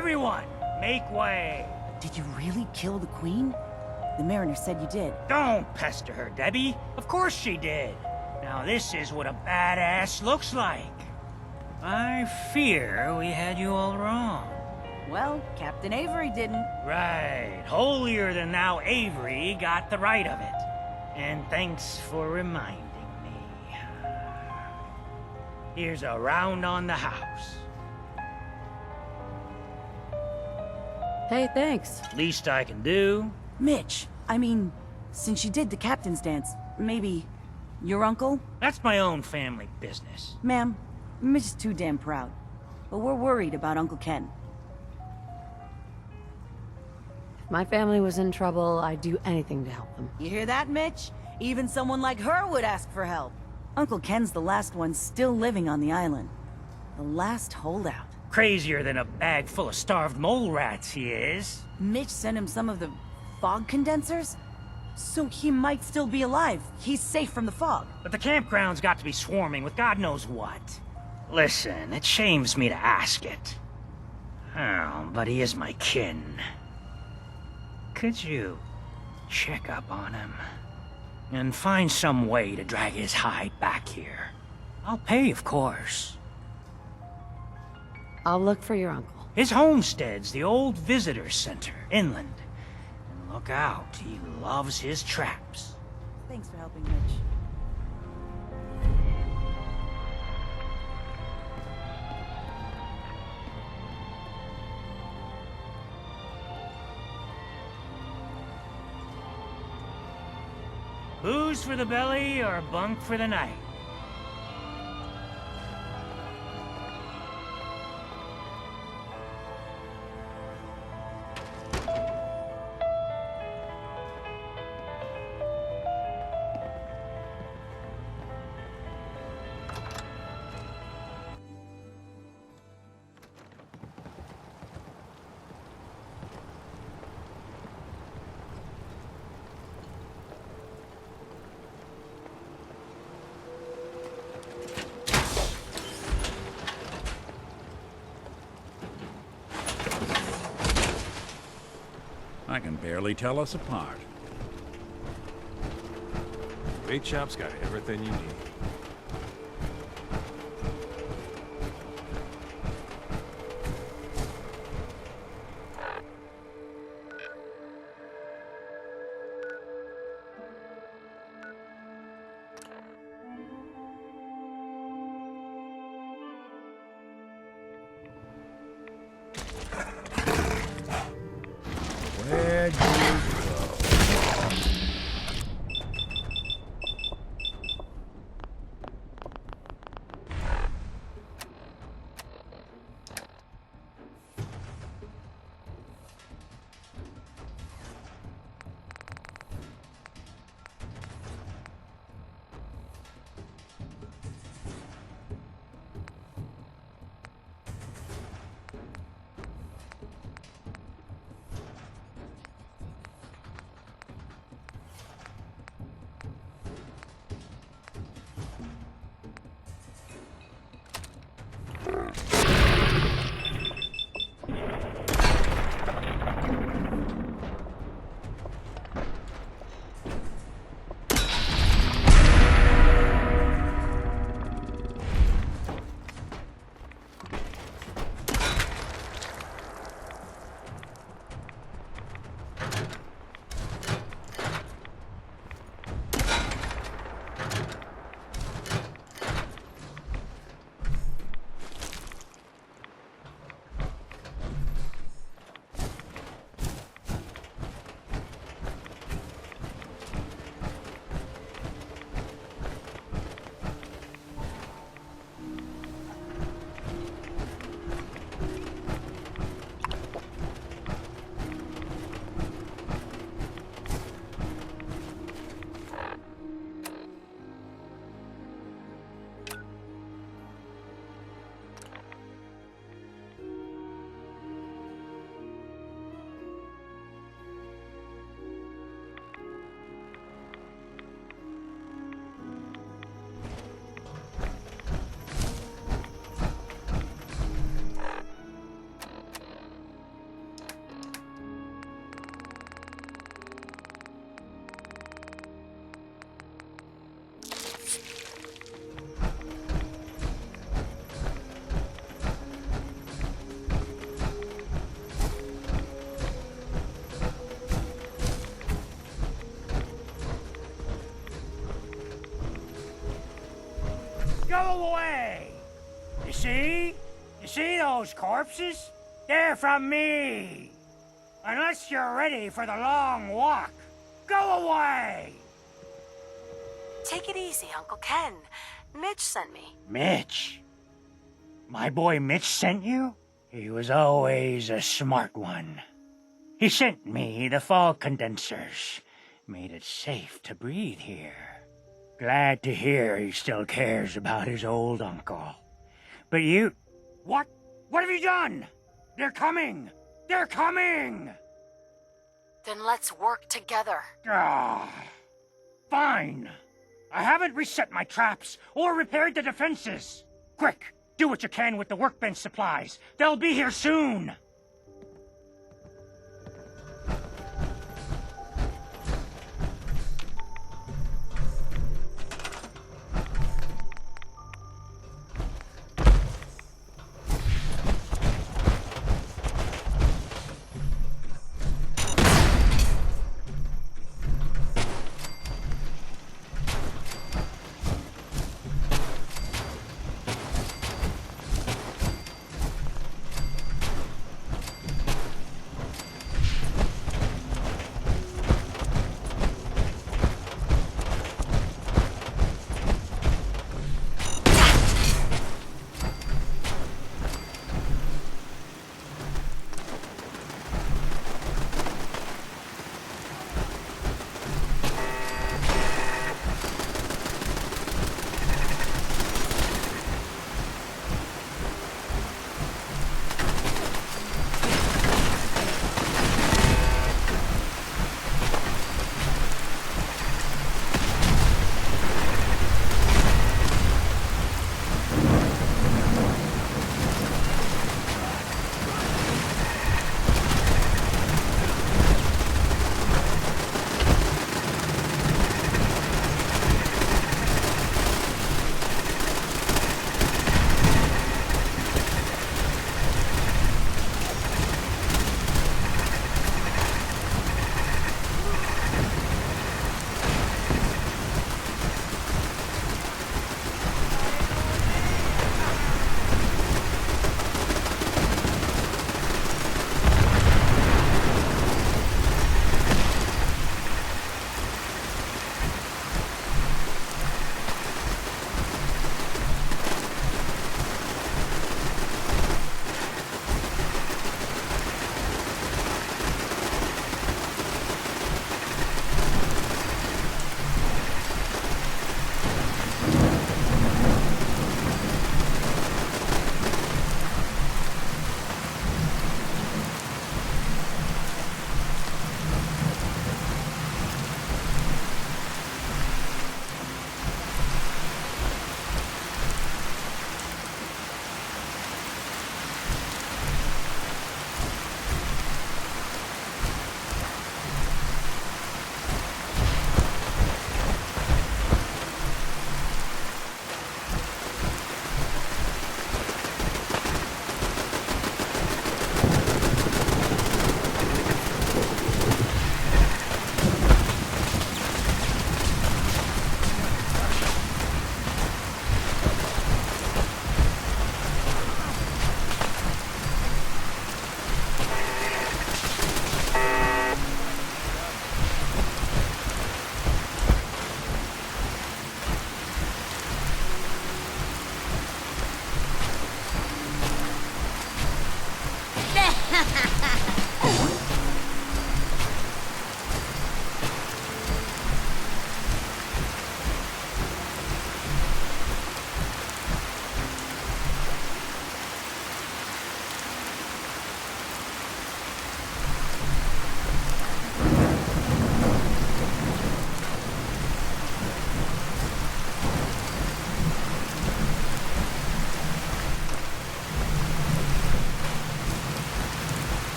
Everyone, make way. Did you really kill the Queen? The Mariner said you did. Don't pester her, Debbie. Of course she did. Now this is what a badass looks like. I fear we had you all wrong. Well, Captain Avery didn't. Right. Holier than thou Avery got the right of it. And thanks for reminding me. Here's a round on the house. Hey, thanks. Least I can do. Mitch, I mean, since you did the captain's dance, maybe your uncle? That's my own family business. Ma'am, Mitch is too damn proud. But we're worried about Uncle Ken. If my family was in trouble, I'd do anything to help them. You hear that, Mitch? Even someone like her would ask for help. Uncle Ken's the last one still living on the island. The last holdout. Crazier than a bag full of starved mole rats, he is. Mitch sent him some of the fog condensers? So he might still be alive. He's safe from the fog. But the campground's got to be swarming with God knows what. Listen, it shames me to ask it. Oh, but he is my kin. Could you check up on him? And find some way to drag his hide back here. I'll pay, of course. I'll look for your uncle. His homestead's the old visitor center, inland. And look out, he loves his traps. Thanks for helping, Mitch. Booze for the belly or bunk for the night? I can barely tell us apart. Bait shop's got everything you need. Where'd you go? Go away! You see? You see those corpses? They're from me! Unless you're ready for the long walk, go away! Take it easy, Uncle Ken. Mitch sent me. Mitch? My boy Mitch sent you? He was always a smart one. He sent me the fog condensers. Made it safe to breathe here. Glad to hear he still cares about his old uncle. But you... What? What have you done? They're coming! They're coming! Then let's work together. Ah, fine. I haven't reset my traps or repaired the defenses. Quick, do what you can with the workbench supplies. They'll be here soon.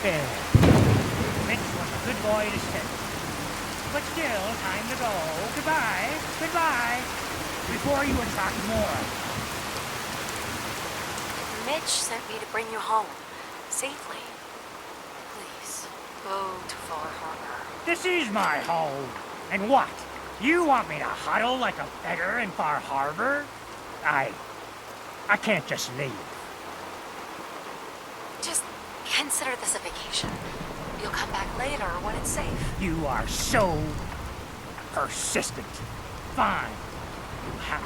There. Mitch was a good boy to stay. But still, time to go. Goodbye. Goodbye. Before you attract more. Mitch sent me to bring you home. Safely. Please, go to Far Harbor. This is my home. And what? You want me to huddle like a beggar in Far Harbor? I can't just leave. Just consider this a vacation. You'll come back later when it's safe. You are so persistent. Fine. You have...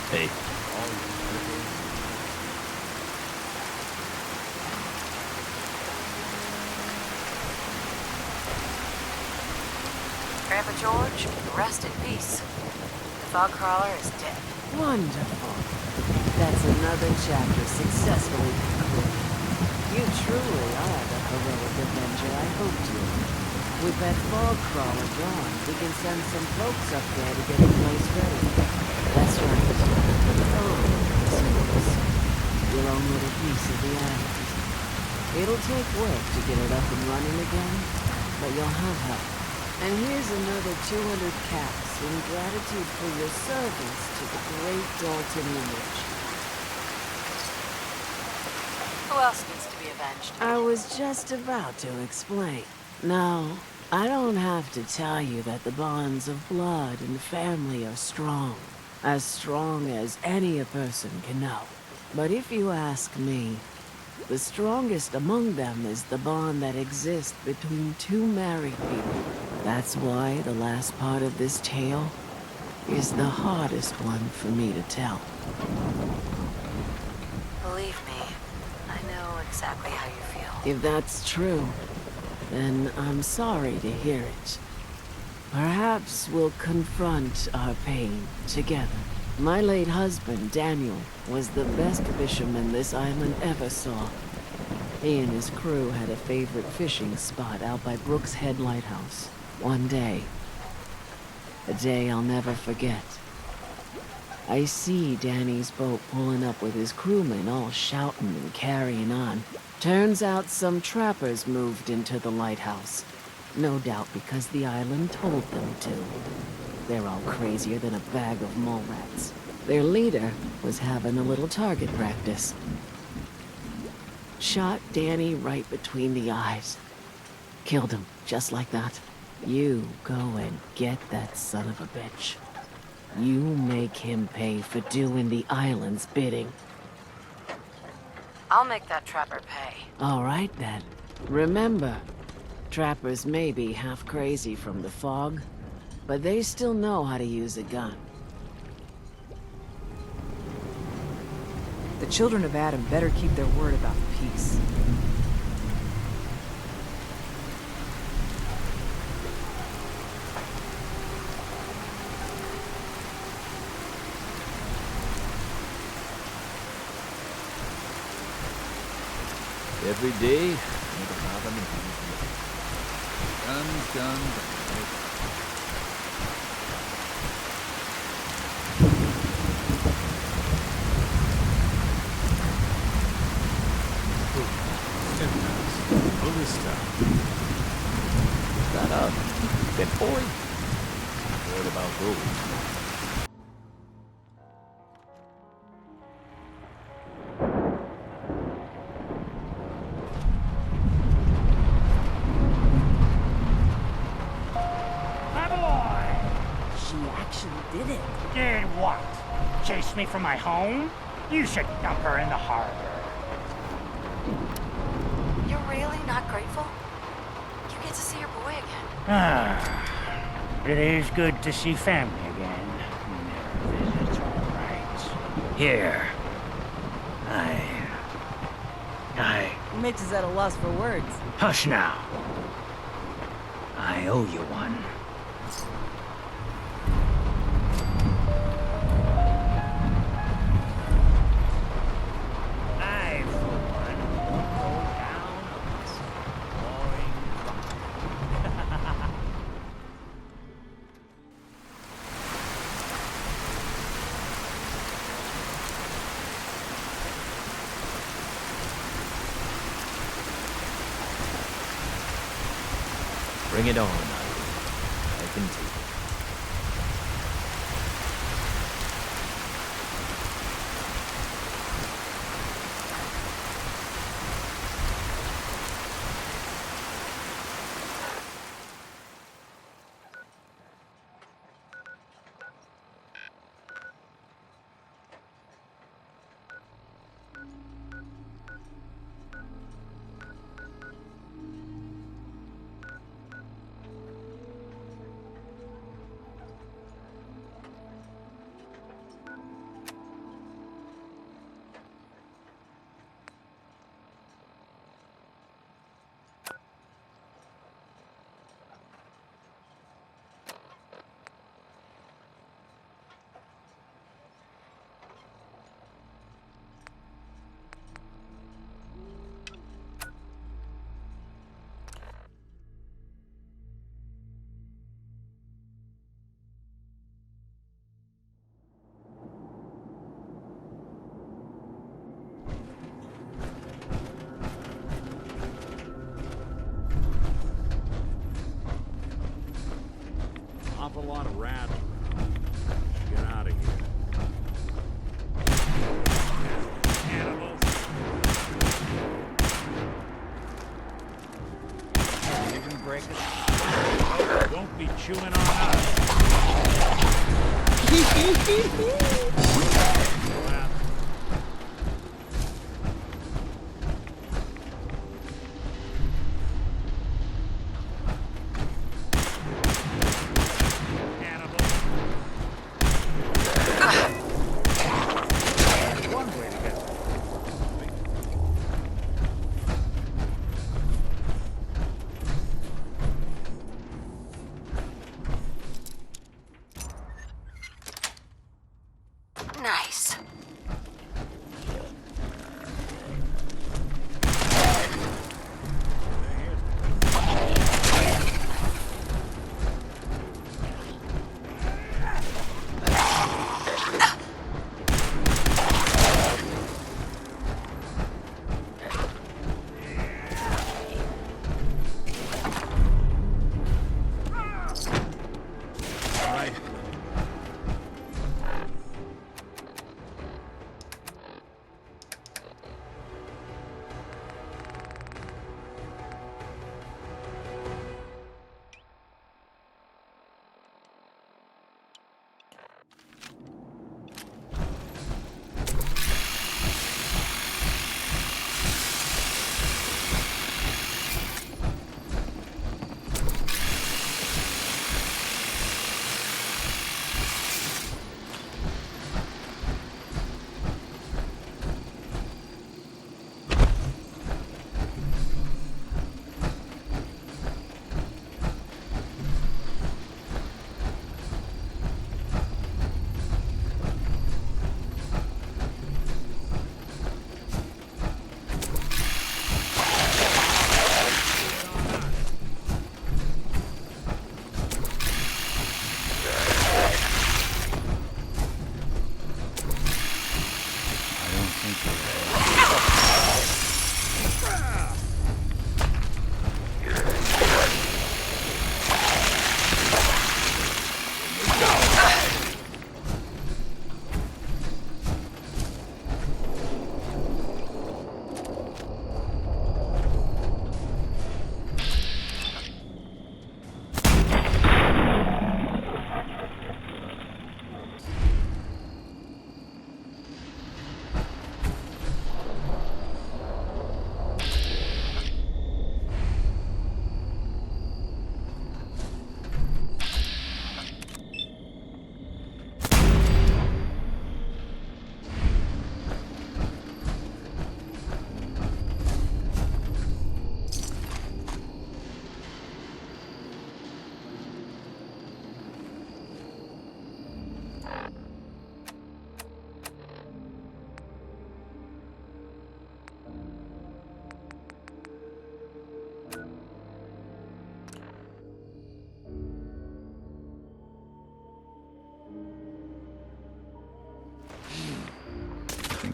Hey. Grandpa George, rest in peace. The fog crawler is dead. Wonderful. That's another chapter successfully concluded. You truly are the heroic avenger I hoped you were. With that fog crawler gone, we can send some folks up there to get the place ready. That's right. Oh, it's yours. Your own little piece of the island. It'll take work to get it up and running again, but you'll have help. And here's another 200 caps in gratitude for your service to the great Dalton lineage. Who else needs to be avenged? I was just about to explain. No, I don't have to tell you that the bonds of blood and family are strong. As strong as any a person can know. But if you ask me, the strongest among them is the bond that exists between two married people. That's why the last part of this tale is the hardest one for me to tell. Believe me, I know exactly how you feel. If that's true, then I'm sorry to hear it. Perhaps we'll confront our pain together. My late husband, Daniel, was the best fisherman this island ever saw. He and his crew had a favorite fishing spot out by Brooks Head Lighthouse. One day, a day I'll never forget. I see Danny's boat pulling up with his crewmen all shouting and carrying on. Turns out some trappers moved into the lighthouse. No doubt because the island told them to. They're all crazier than a bag of mole rats. Their leader was having a little target practice. Shot Danny right between the eyes. Killed him, just like that. You go and get that son of a bitch. You make him pay for doing the island's bidding. I'll make that trapper pay. All right, then. Remember, trappers may be half crazy from the fog, but they still know how to use a gun. The children of Adam better keep their word about peace. Every day, another Guns, guns. Shut up, good boy. What about those? did it. Did what? Chase me from my home? You should dump her in the harbor. You're really not grateful? You get to see your boy again. Ah, it is good to see family again. Never visits all right. Here. Mitch is at a loss for words. Hush now. I owe you one. I, for one, won't go down a this boring crime. Bring it on, I can take it. Awful lot of rats around. Get out of here. Cannibals. Even break it. Don't be chewing on us.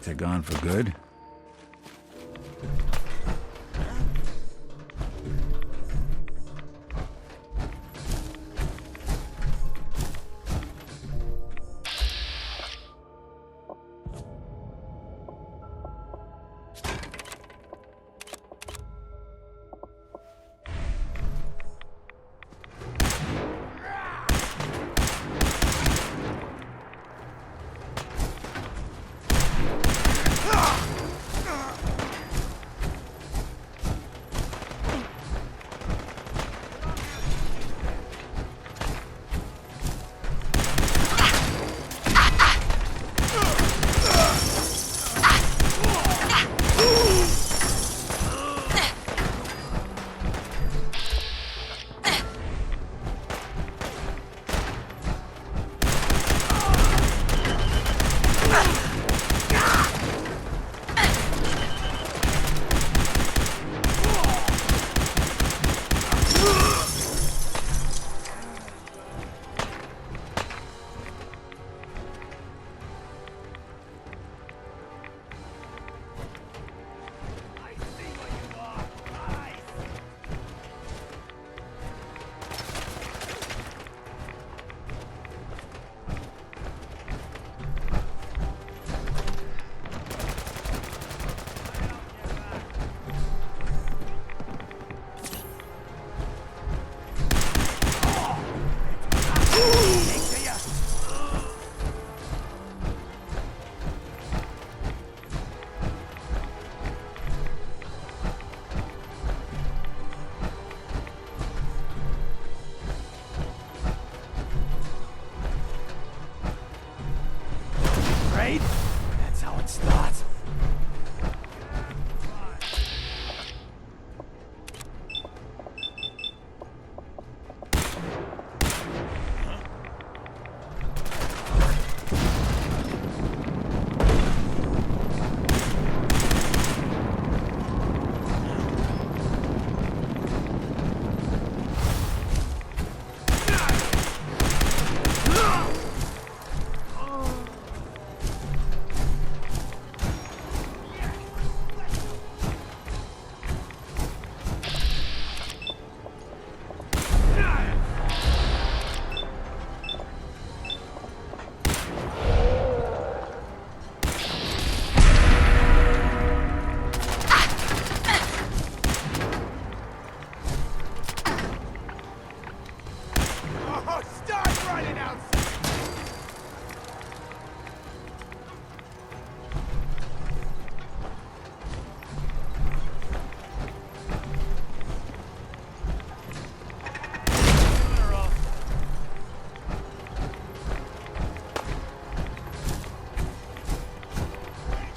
they're gone for good? That's how it starts.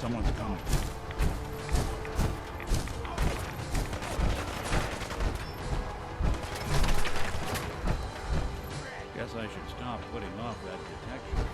Someone's coming. Guess I should stop putting off that detection.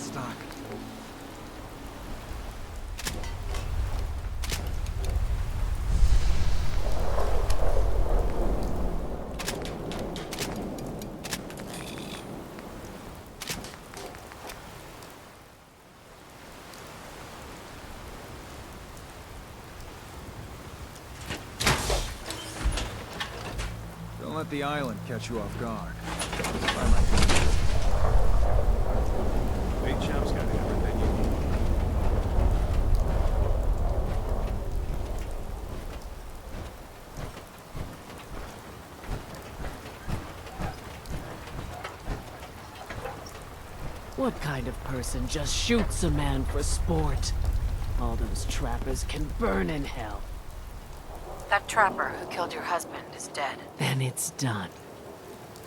stock. Don't let the island catch you off guard. Bait shop's got everything you need. What kind of person just shoots a man for sport? All those trappers can burn in hell. That trapper who killed your husband is dead. Then it's done.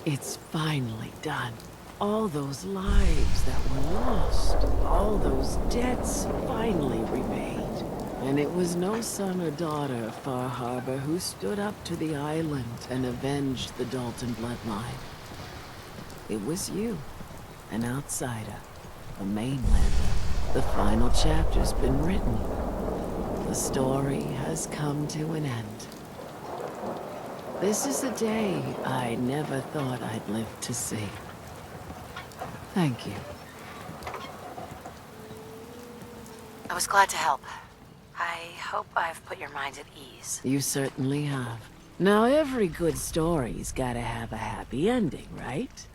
It's finally done. All those lives that were lost, all those debts finally repaid. And it was no son or daughter of Far Harbor who stood up to the island and avenged the Dalton bloodline. It was you, an outsider, a mainlander. The final chapter's been written. The story has come to an end. This is a day I never thought I'd live to see. Thank you. I was glad to help. I hope I've put your mind at ease. You certainly have. Now, every good story's gotta have a happy ending, right?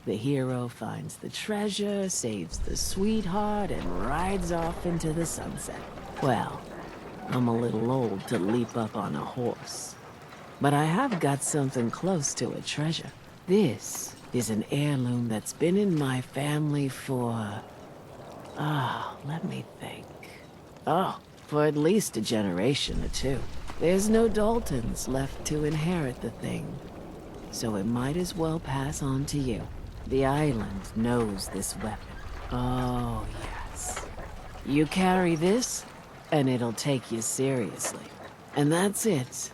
The hero finds the treasure, saves the sweetheart, and rides off into the sunset. Well, I'm a little old to leap up on a horse. But I have got something close to a treasure. This is an heirloom that's been in my family for... let me think. For at least a generation or two. There's no Daltons left to inherit the thing, so it might as well pass on to you. The island knows this weapon. Oh, yes. You carry this, and it'll take you seriously. And that's it.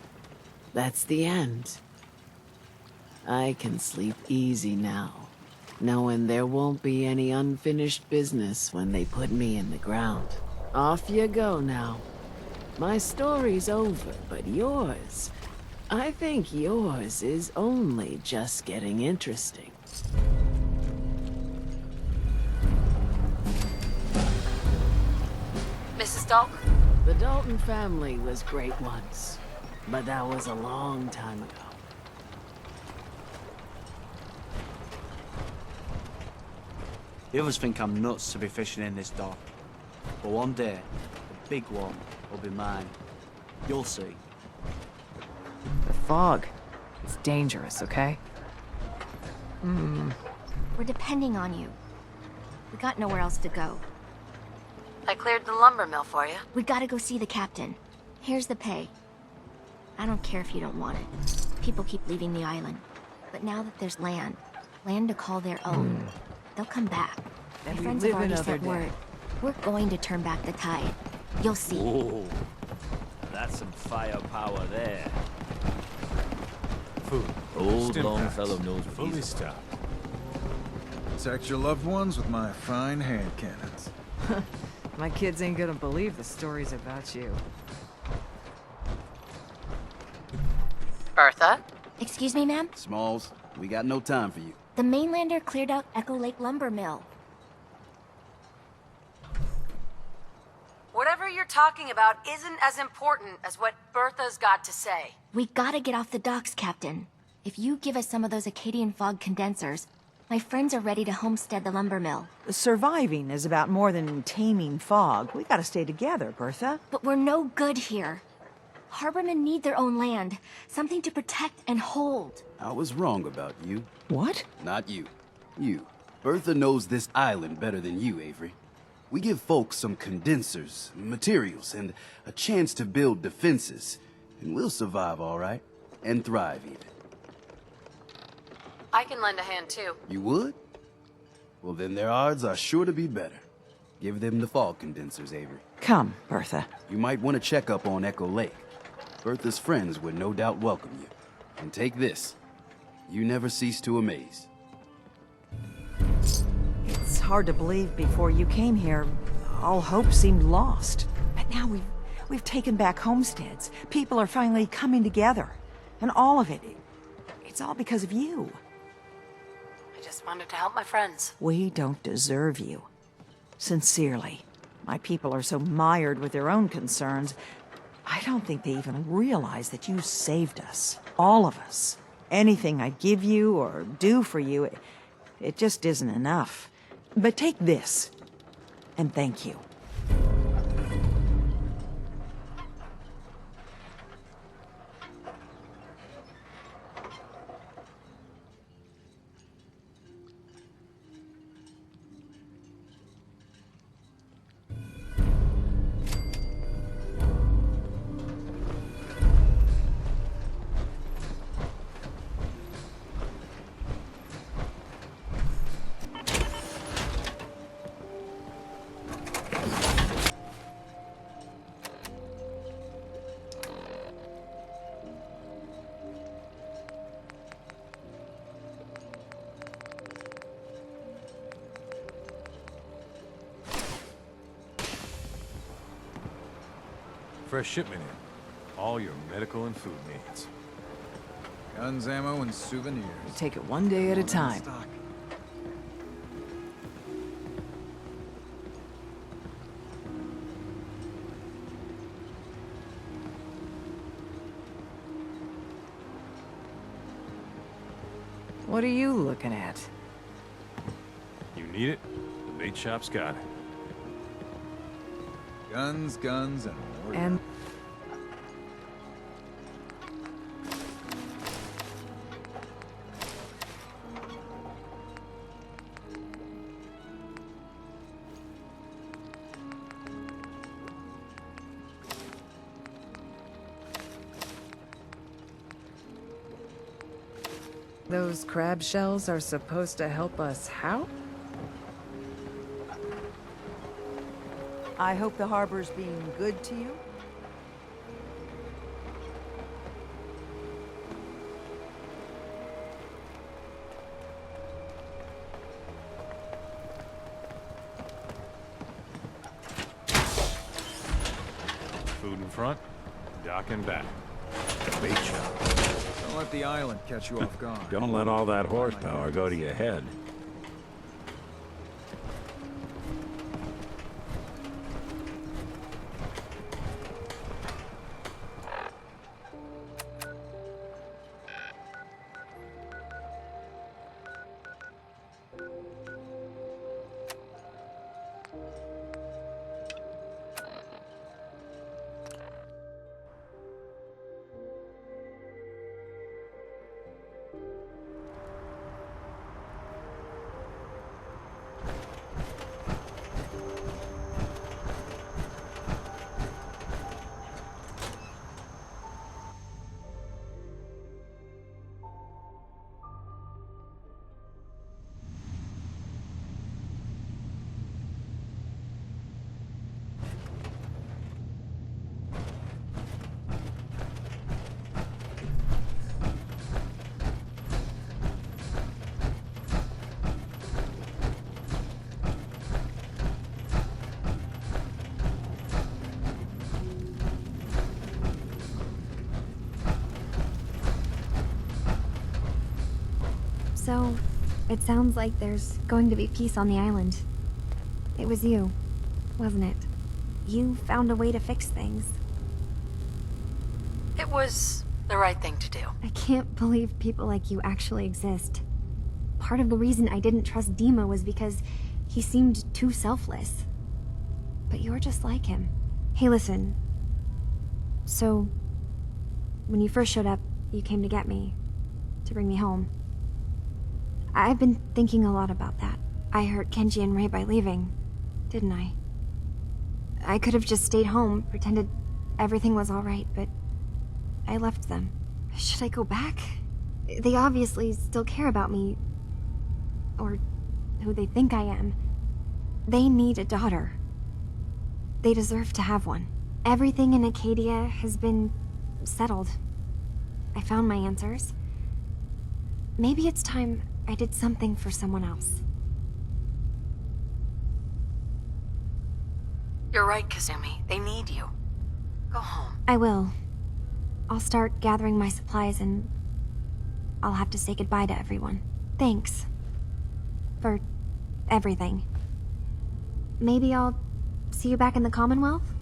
That's the end. I can sleep easy now, knowing there won't be any unfinished business when they put me in the ground. Off you go now. My story's over, but yours... I think yours is only just getting interesting. Mrs. Dalton? The Dalton family was great once, but that was a long time ago. The others think I'm nuts to be fishing in this dock. But one day, the big one will be mine. You'll see. The fog. It's dangerous, okay? We're depending on you. We got nowhere else to go. I cleared the lumber mill for you. We gotta go see the captain. Here's the pay. I don't care if you don't want it. People keep leaving the island. But now that there's land to call their own, they'll come back. My And we friends live have already another sent day. word. We're going to turn back the tide. You'll see. Whoa. That's some firepower there. Food. Old Stim packs. Longfellow knows what Fully he's stocked. Protect your loved ones with my fine hand cannons. My kids ain't gonna believe the stories about you. Bertha? Excuse me, ma'am? Smalls, we got no time for you. The mainlander cleared out Echo Lake Lumber Mill. Whatever you're talking about isn't as important as what Bertha's got to say. We gotta get off the docks, Captain. If you give us some of those Acadian fog condensers, my friends are ready to homestead the lumber mill. Surviving is about more than taming fog. We gotta stay together, Bertha. But we're no good here. Harbormen need their own land, something to protect and hold. I was wrong about you. What? Not you. You. Bertha knows this island better than you, Avery. We give folks some condensers, materials, and a chance to build defenses, and we'll survive all right, and thrive even. I can lend a hand too. You would? Well, then their odds are sure to be better. Give them the fog condensers, Avery. Come, Bertha. You might want to check up on Echo Lake. Bertha's friends would no doubt welcome you. And take this. You never cease to amaze. It's hard to believe before you came here, all hope seemed lost. But now we've taken back homesteads. People are finally coming together. And all of it, it's all because of you. I just wanted to help my friends. We don't deserve you. Sincerely. My people are so mired with their own concerns, I don't think they even realize that you saved us. All of us. Anything I give you or do for you, it just isn't enough. But take this, and thank you. Fresh shipment in. All your medical and food needs. Guns, ammo, and souvenirs. Take it one day at a time. What are you looking at? You need it? The bait shop's got it. Guns, guns, and more. And those crab shells are supposed to help us how? I hope the harbor's being good to you. Food in front, dock in back. Bait shop. Don't let the island catch you off guard. Don't let all that horsepower go to your head. So, it sounds like there's going to be peace on the island. It was you, wasn't it? You found a way to fix things. It was the right thing to do. I can't believe people like you actually exist. Part of the reason I didn't trust Dima was because he seemed too selfless. But you're just like him. Hey, listen. So, when you first showed up, you came to get me. To bring me home. I've been thinking a lot about that. I hurt Kenji and Ray by leaving, didn't I? I could have just stayed home, pretended everything was alright, but I left them. Should I go back? They obviously still care about me. Or who they think I am. They need a daughter. They deserve to have one. Everything in Acadia has been settled. I found my answers. Maybe it's time I did something for someone else. You're right, Kazumi. They need you. Go home. I will. I'll start gathering my supplies and I'll have to say goodbye to everyone. Thanks. For everything. Maybe I'll see you back in the Commonwealth?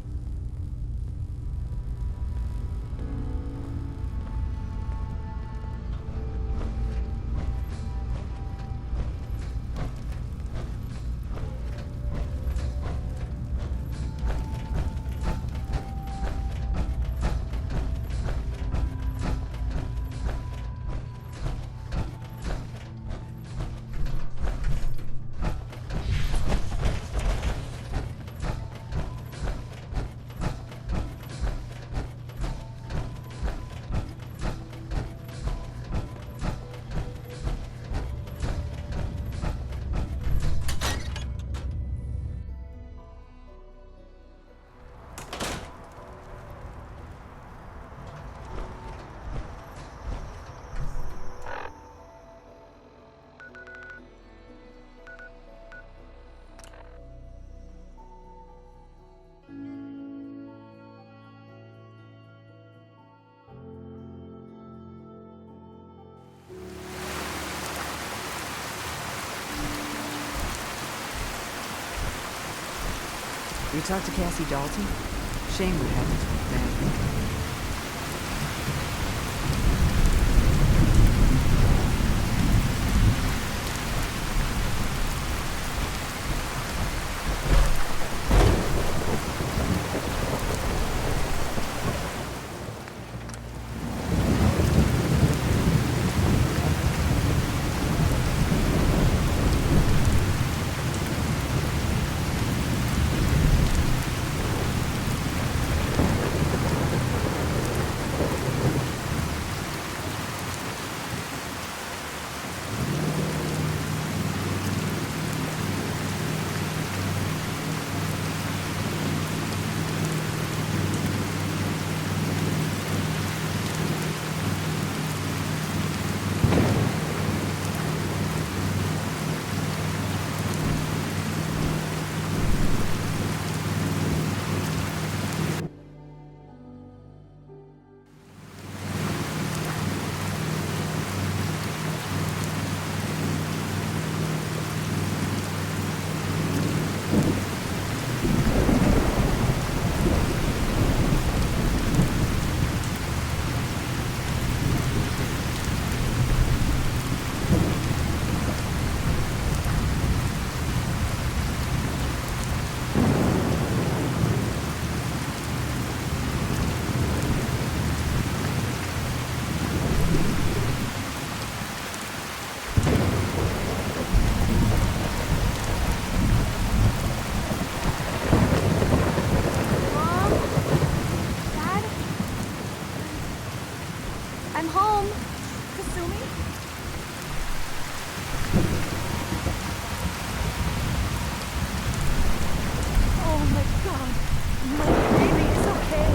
You talked to Cassie Dalton? Shame what happened to her family. I'm home. Kasumi? Oh my god. My baby is okay.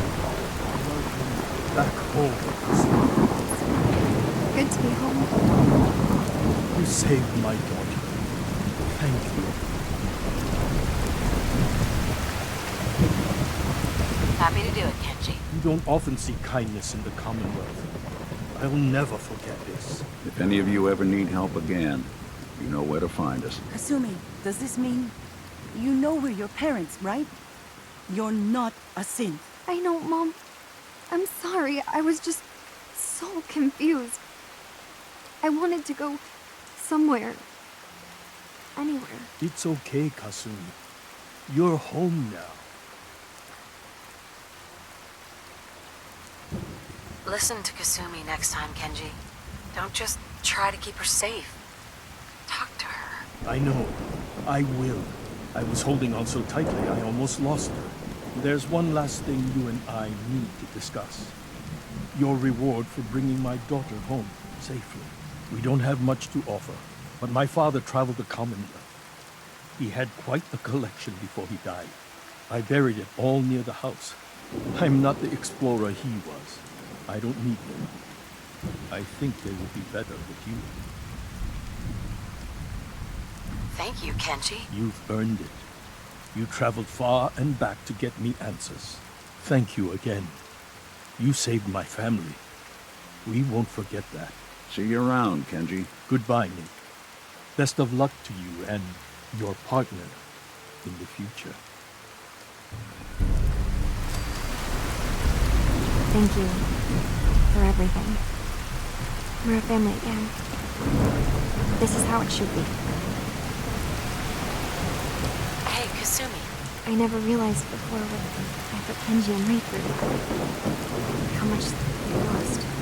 Back home. Good to be home. You saved my daughter. Thank you. Happy to do it, Kenji. You don't often see kindness in the Commonwealth. I'll never forget this. If any of you ever need help again, you know where to find us. Kasumi, does this mean you know we're your parents, right? You're not a synth. I know, Mom. I'm sorry. I was just so confused. I wanted to go somewhere. Anywhere. It's okay, Kasumi. You're home now. Listen to Kasumi next time, Kenji. Don't just try to keep her safe. Talk to her. I know. I will. I was holding on so tightly I almost lost her. There's one last thing you and I need to discuss. Your reward for bringing my daughter home safely. We don't have much to offer, but my father traveled the Commonwealth. He had quite a collection before he died. I buried it all near the house. I'm not the explorer he was. I don't need them. I think they will be better with you. Thank you, Kenji. You've earned it. You traveled far and back to get me answers. Thank you again. You saved my family. We won't forget that. See you around, Kenji. Goodbye, Nick. Best of luck to you and your partner in the future. Thank you for everything. We're a family again. This is how it should be. Hey, Kasumi. I never realized before what I put Kenji and Ray through. How much they lost.